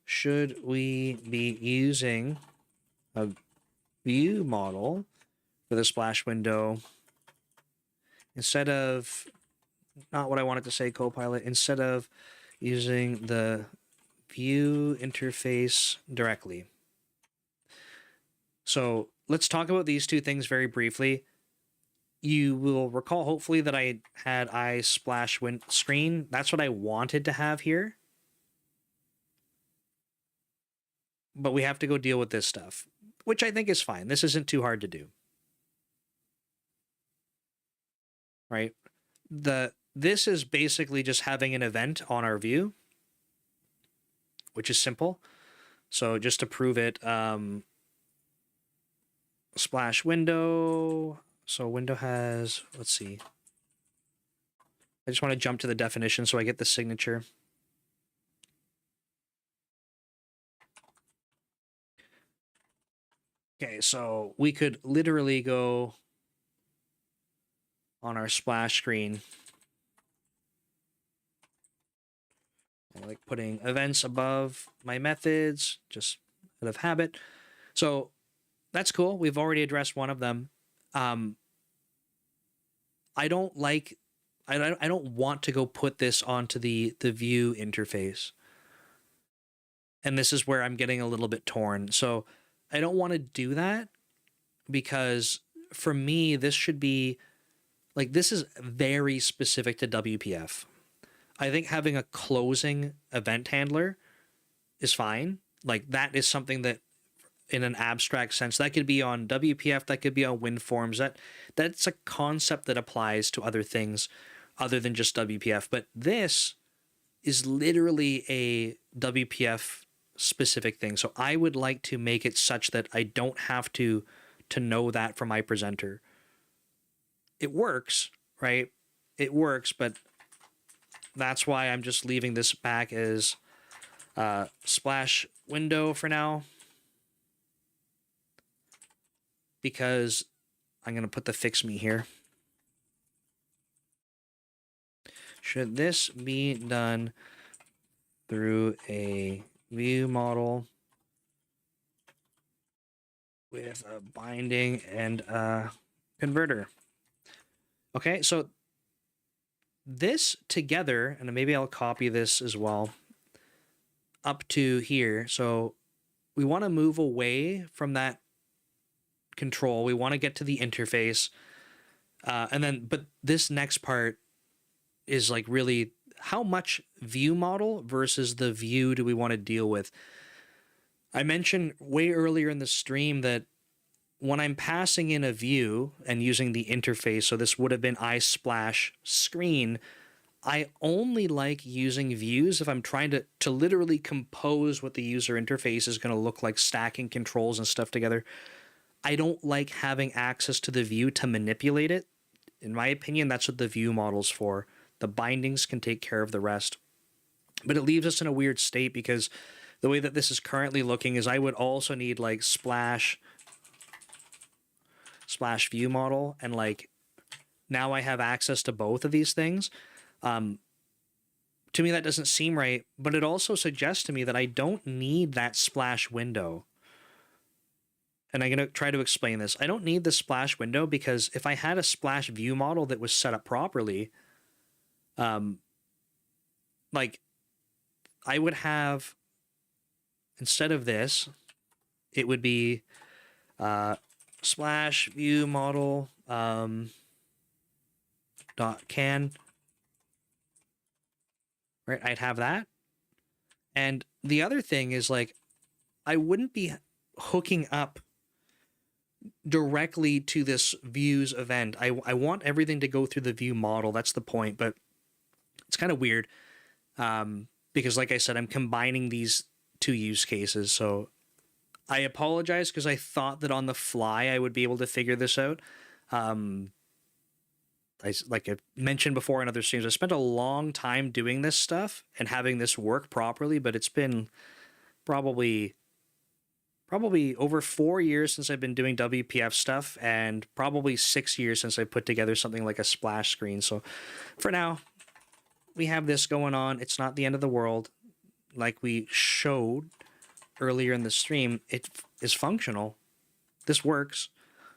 Speaker 1: should we be using a view model for the splash window instead of, not what I wanted to say, Copilot, instead of using the view interface directly? So let's talk about these two things very briefly. You will recall, hopefully, that I had splash screen. That's what I wanted to have here. But we have to go deal with this stuff, which I think is fine. This isn't too hard to do. Right? This is basically just having an event on our view, which is simple. So just to prove it, splash window. So window has, let's see. I just want to jump to the definition so I get the signature. Okay, so we could literally go on our splash screen. I like putting events above my methods, just out of habit. So that's cool. We've already addressed one of them. I don't want to go put this onto the view interface. And this is where I'm getting a little bit torn. So I don't want to do that because for me, this should be like, this is very specific to WPF. I think having a closing event handler is fine. Like, that is something that, in an abstract sense, that could be on WPF, that could be on WinForms. That's a concept that applies to other things other than just WPF. But this is literally a WPF specific thing. So I would like to make it such that I don't have to know that from my presenter. It works, right? It works, but that's why I'm just leaving this back as splash window for now. Because I'm going to put the fix me here. Should this be done through a view model with a binding and a converter? Okay, so this together, and maybe I'll copy this as well, up to here. So we want to move away from that control. We want to get to the interface. But this next part is like, really, how much view model versus the view do we want to deal with? I mentioned way earlier in the stream that when I'm passing in a view and using the interface, so this would have been iSplash screen, I only like using views if I'm trying to literally compose what the user interface is going to look like, stacking controls and stuff together. I don't like having access to the view to manipulate it In my opinion, that's what the view model's for. The bindings can take care of the rest. But it leaves us in a weird state because the way that this is currently looking is I would also need like splash view model, and like now I have access to both of these things. To me, that doesn't seem right, but it also suggests to me that I don't need that splash window. And I'm going to try to explain this. I don't need the splash window because if I had a splash view model that was set up properly, like I would have, instead of this, it would be splash view model dot can, right? I'd have that. And the other thing is like, I wouldn't be hooking up directly to this views event. I want everything to go through the view model. That's the point, but it's kind of weird because like I said, I'm combining these two use cases. So I apologize because I thought that on the fly I would be able to figure this out. Like I mentioned before in other streams, I spent a long time doing this stuff and having this work properly, but it's been probably over 4 years since I've been doing WPF stuff, and probably 6 years since I put together something like a splash screen. So for now, we have this going on. It's not the end of the world. Like we showed earlier in the stream, it is functional. This works.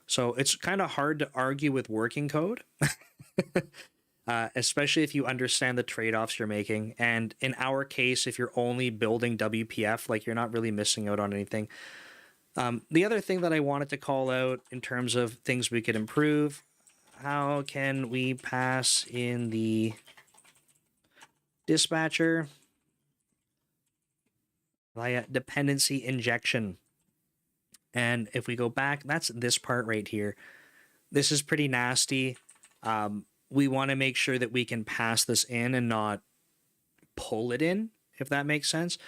Speaker 1: So it's kind of hard to argue with working code, especially if you understand the trade-offs you're making. And in our case, if you're only building WPF, like you're not really missing out on anything. The other thing that I wanted to call out in terms of things we could improve, how can we pass in the dispatcher via dependency injection? And if we go back, that's this part right here. This is pretty nasty. We want to make sure that we can pass this in and not pull it in, if that makes sense.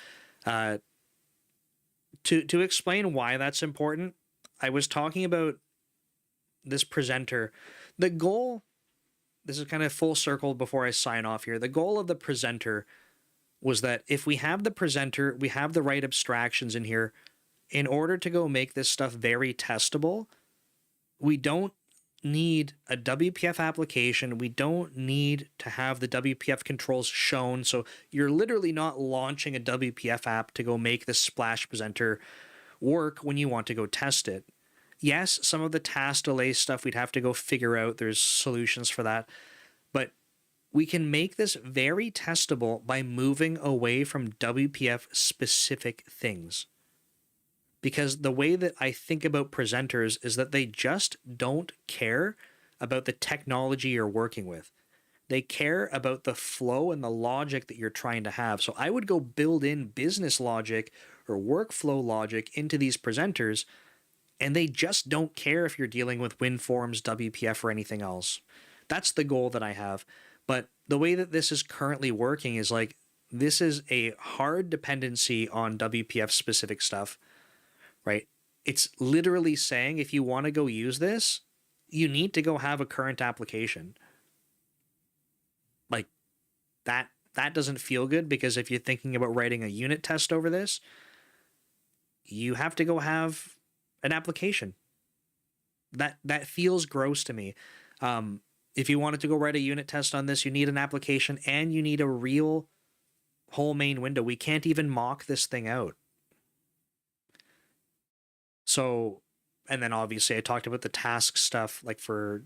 Speaker 1: To explain why that's important, I was talking about this presenter. The goal, this is kind of full circle before I sign off here. The goal of the presenter was that if we have the presenter, we have the right abstractions in here. In order to go make this stuff very testable, we don't need a WPF application. We don't need to have the WPF controls shown. So you're literally not launching a WPF app to go make the splash presenter work when you want to go test it. Yes, some of the task delay stuff we'd have to go figure out. There's solutions for that. But we can make this very testable by moving away from WPF specific things. Because the way that I think about presenters is that they just don't care about the technology you're working with. They care about the flow and the logic that you're trying to have. So I would go build in business logic or workflow logic into these presenters, and they just don't care if you're dealing with WinForms, WPF, or anything else. That's the goal that I have. But the way that this is currently working is like, this is a hard dependency on WPF specific stuff. Right? It's literally saying if you want to go use this, you need to go have a current application. Like that doesn't feel good, because if you're thinking about writing a unit test over this, you have to go have an application. That feels gross to me. If you wanted to go write a unit test on this, you need an application and you need a real whole main window. We can't even mock this thing out. So, and then obviously I talked about the task stuff, like for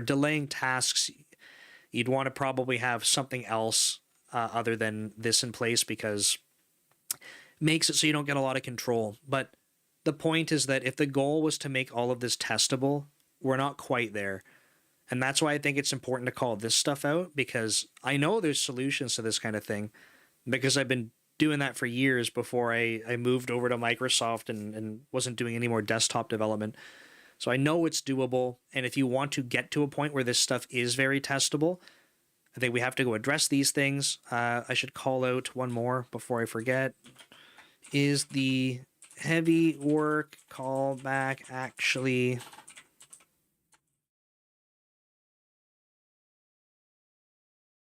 Speaker 1: delaying tasks, you'd want to probably have something else other than this in place, because it makes it so you don't get a lot of control. But the point is that if the goal was to make all of this testable, we're not quite there. And that's why I think it's important to call this stuff out, because I know there's solutions to this kind of thing, because I've been doing that for years before I moved over to Microsoft and wasn't doing any more desktop development. So I know it's doable. And if you want to get to a point where this stuff is very testable, I think we have to go address these things. I should call out one more before I forget. Is the heavy work callback actually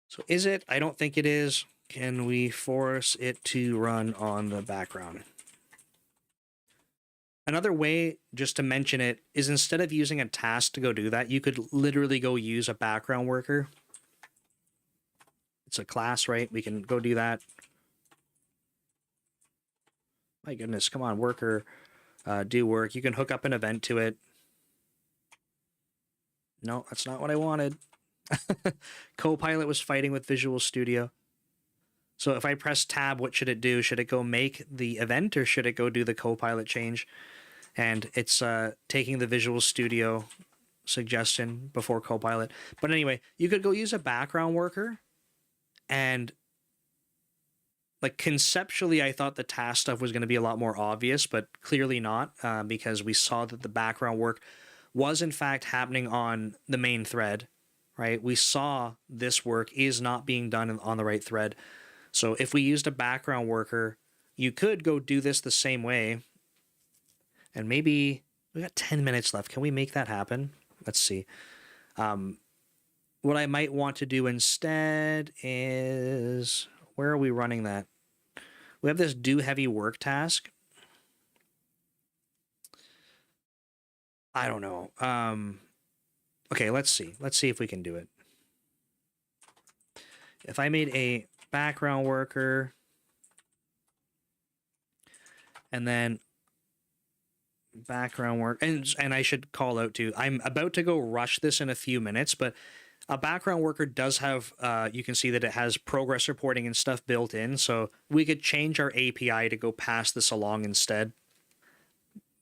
Speaker 1: So is it? I don't think it is. Can we force it to run on the background? Another way, just to mention it, is instead of using a task to go do that, you could literally go use a background worker. It's a class, right? We can go do that. My goodness, come on, worker, do work. You can hook up an event to it. No, that's not what I wanted. Copilot was fighting with Visual Studio. So if I press tab, what should it do? Should it go make the event or should it go do the Copilot change? And it's taking the Visual Studio suggestion before Copilot. But anyway, you could go use a background worker, and like conceptually, I thought the task stuff was going to be a lot more obvious, but clearly not, because we saw that the background work was in fact happening on the main thread, right? We saw this work is not being done on the right thread. So if we used a background worker, you could go do this the same way. And maybe we got 10 minutes left. Can we make that happen? Let's see. What I might want to do instead is, where are we running that? We have this do heavy work task. I don't know. Okay, let's see. Let's see if we can do it. If I made a background worker and then background work, and I should call out too, I'm about to go rush this in a few minutes, but a background worker does have, you can see that it has progress reporting and stuff built in, so we could change our API to go pass this along instead.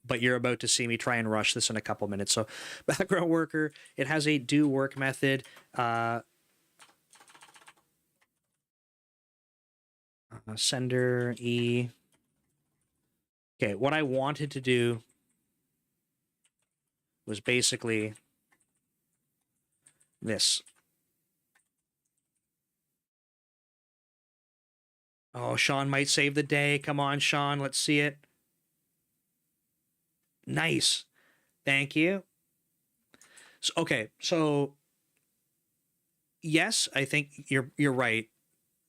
Speaker 1: But you're about to see me try and rush this in a couple minutes. So background worker, it has a do work method. Sender E. Okay, what I wanted to do was basically this. Oh, Sean might save the day. Come on, Sean, let's see it. Nice. Thank you. So, okay, so yes, I think you're right.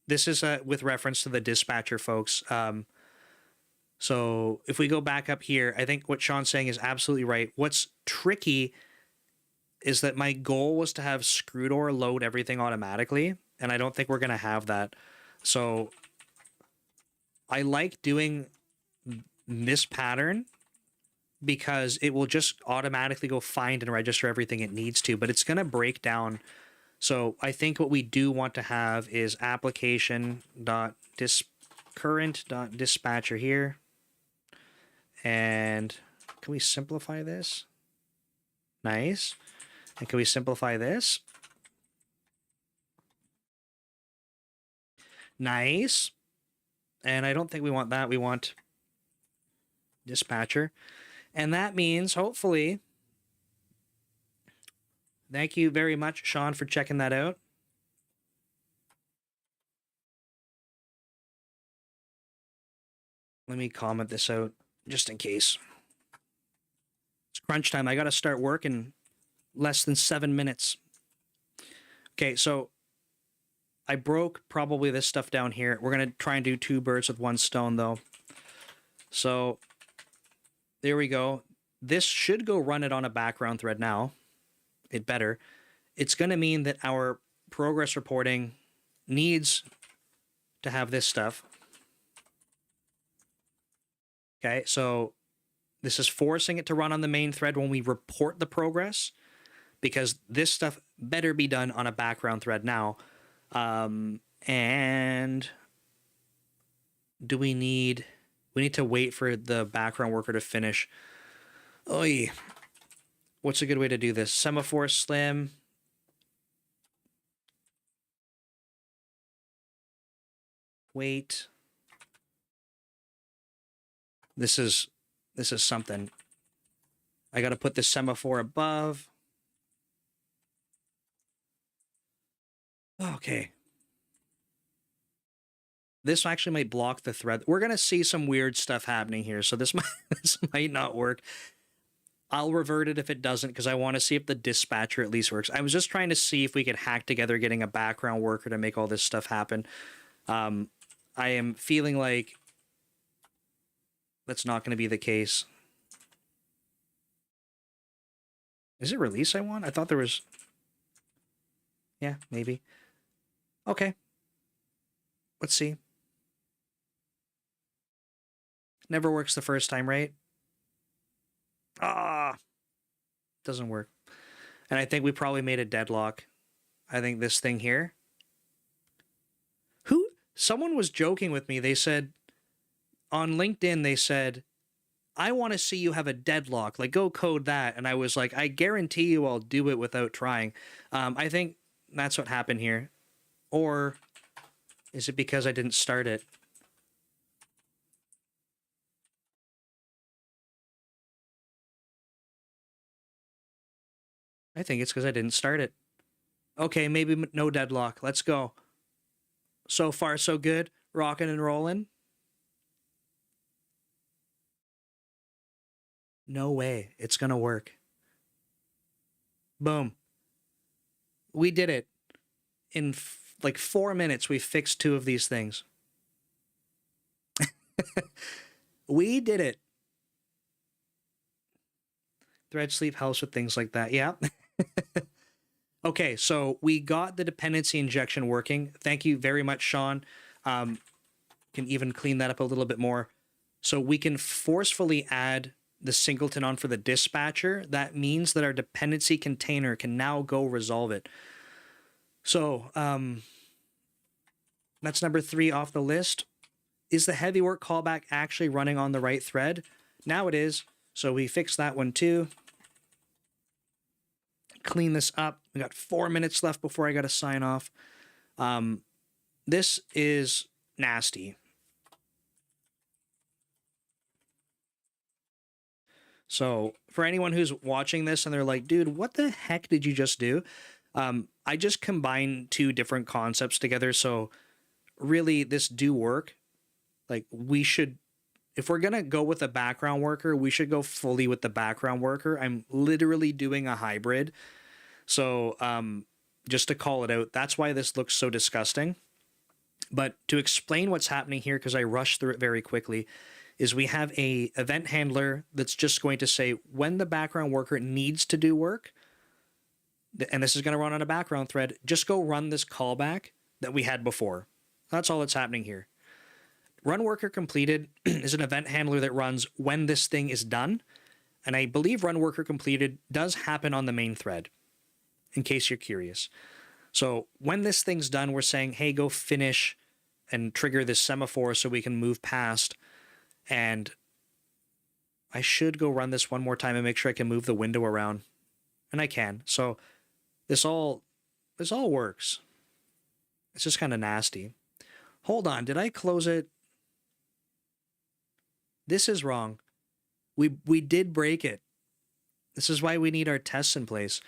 Speaker 1: This is with reference to the dispatcher folks. So if we go back up here, I think what Sean's saying is absolutely right. What's tricky is that my goal was to have Screwdoor load everything automatically, and I don't think we're going to have that. So I like doing this pattern because it will just automatically go find and register everything it needs to, but it's going to break down. So I think what we do want to have is application.current.dispatcher here. And can we simplify this? Nice. And can we simplify this? Nice. And I don't think we want that. We want dispatcher. And that means, hopefully, thank you very much, Sean, for checking that out. Let me comment this out just in case. It's crunch time. I got to start work in less than 7 minutes. Okay, so I broke probably this stuff down here. We're going to try and do 2 birds with 1 stone, though. So there we go. This should go run it on a background thread now. It better. It's going to mean that our progress reporting needs to have this stuff. Okay, so this is forcing it to run on the main thread when we report the progress, because this stuff better be done on a background thread now. And do we need to wait for the background worker to finish. Oy. What's a good way to do this? Semaphore slim. Wait. This is something. I got to put the semaphore above. Okay. This actually might block the thread. We're going to see some weird stuff happening here, so this might not work. I'll revert it if it doesn't, because I want to see if the dispatcher at least works. I was just trying to see if we could hack together getting a background worker to make all this stuff happen. I am feeling like that's not going to be the case. Is it release I want? I thought there was... Yeah, maybe. Okay. Let's see. Never works the first time, right? Doesn't work. And I think we probably made a deadlock. I think this thing here. Someone was joking with me. They said, on LinkedIn, they said, I want to see you have a deadlock. Like, go code that. And I was like, I guarantee you I'll do it without trying. I think that's what happened here. Or is it because I didn't start it? I think it's because I didn't start it. Okay, maybe no deadlock. Let's go. So far, so good. Rocking and rolling. No way. It's going to work. Boom. We did it. In like 4 minutes, we fixed 2 of these things. We did it. Thread sleep helps with things like that. Yeah. Okay, so we got the dependency injection working. Thank you very much, Sean. Can even clean that up a little bit more. So we can forcefully add the singleton on for the dispatcher. That means that our dependency container can now go resolve it. So that's number 3 off the list. Is the heavy work callback actually running on the right thread? Now it is. So we fixed that one too. Clean this up. We got 4 minutes left before I got to sign off. This is nasty. So for anyone who's watching this and they're like, dude, what the heck did you just do? I just combined 2 different concepts together. So really this do work. Like we should, if we're going to go with a background worker, we should go fully with the background worker. I'm literally doing a hybrid. So just to call it out, that's why this looks so disgusting. But to explain what's happening here, because I rushed through it very quickly, is we have a event handler that's just going to say when the background worker needs to do work, and this is going to run on a background thread, just go run this callback that we had before. That's all that's happening here. Run worker completed is an event handler that runs when this thing is done. And I believe run worker completed does happen on the main thread, in case you're curious. So when this thing's done, we're saying, hey, go finish and trigger this semaphore so we can move past. And I should go run this one more time and make sure I can move the window around. And I can. So this all works. It's just kind of nasty. Hold on, did I close it? This is wrong. We did break it. This is why we need our tests in place.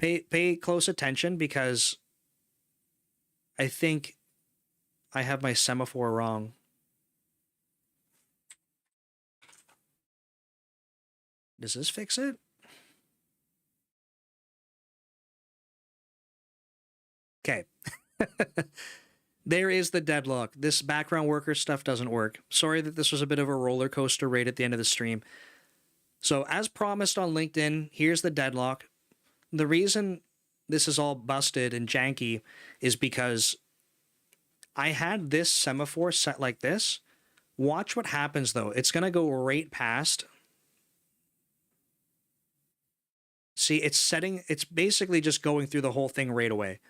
Speaker 1: Pay close attention, because I think I have my semaphore wrong. Does this fix it? Okay. There is the deadlock. This background worker stuff doesn't work. Sorry that this was a bit of a roller coaster right at the end of the stream. So as promised on LinkedIn, here's the deadlock. The reason this is all busted and janky is because I had this semaphore set like this. Watch what happens though. It's going to go right past. See, it's basically just going through the whole thing right away.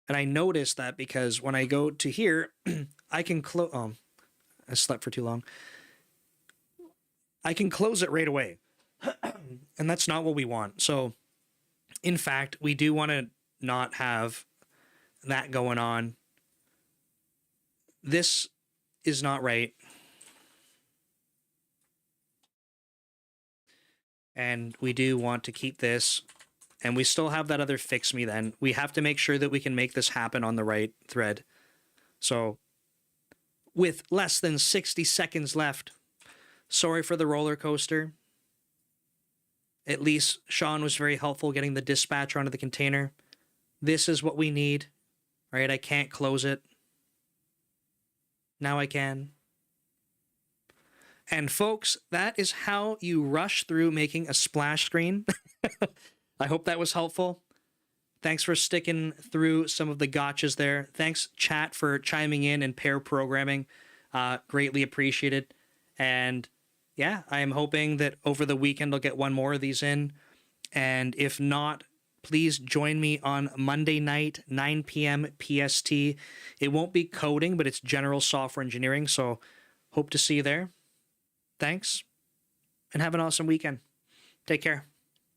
Speaker 1: And I noticed that because when I go to here, I can close... Oh, I slept for too long. I can close it right away. And that's not what we want. So, in fact, we do want to not have that going on. This is not right. And we do want to keep this. And we still have that other fix me then. We have to make sure that we can make this happen on the right thread. So, with less than 60 seconds left, Sorry for the roller coaster. At least Sean was very helpful getting the dispatcher onto the container. This is what we need. All right, I can't close it. Now I can. And folks, that is how you rush through making a splash screen. I hope that was helpful. Thanks for sticking through some of the gotchas there. Thanks, chat, for chiming in and pair programming. Greatly appreciated. And yeah, I am hoping that over the weekend I'll get one more of these in. And if not, please join me on Monday night, 9 p.m. PST. It won't be coding, but it's general software engineering. So hope to see you there. Thanks, and have an awesome weekend. Take care.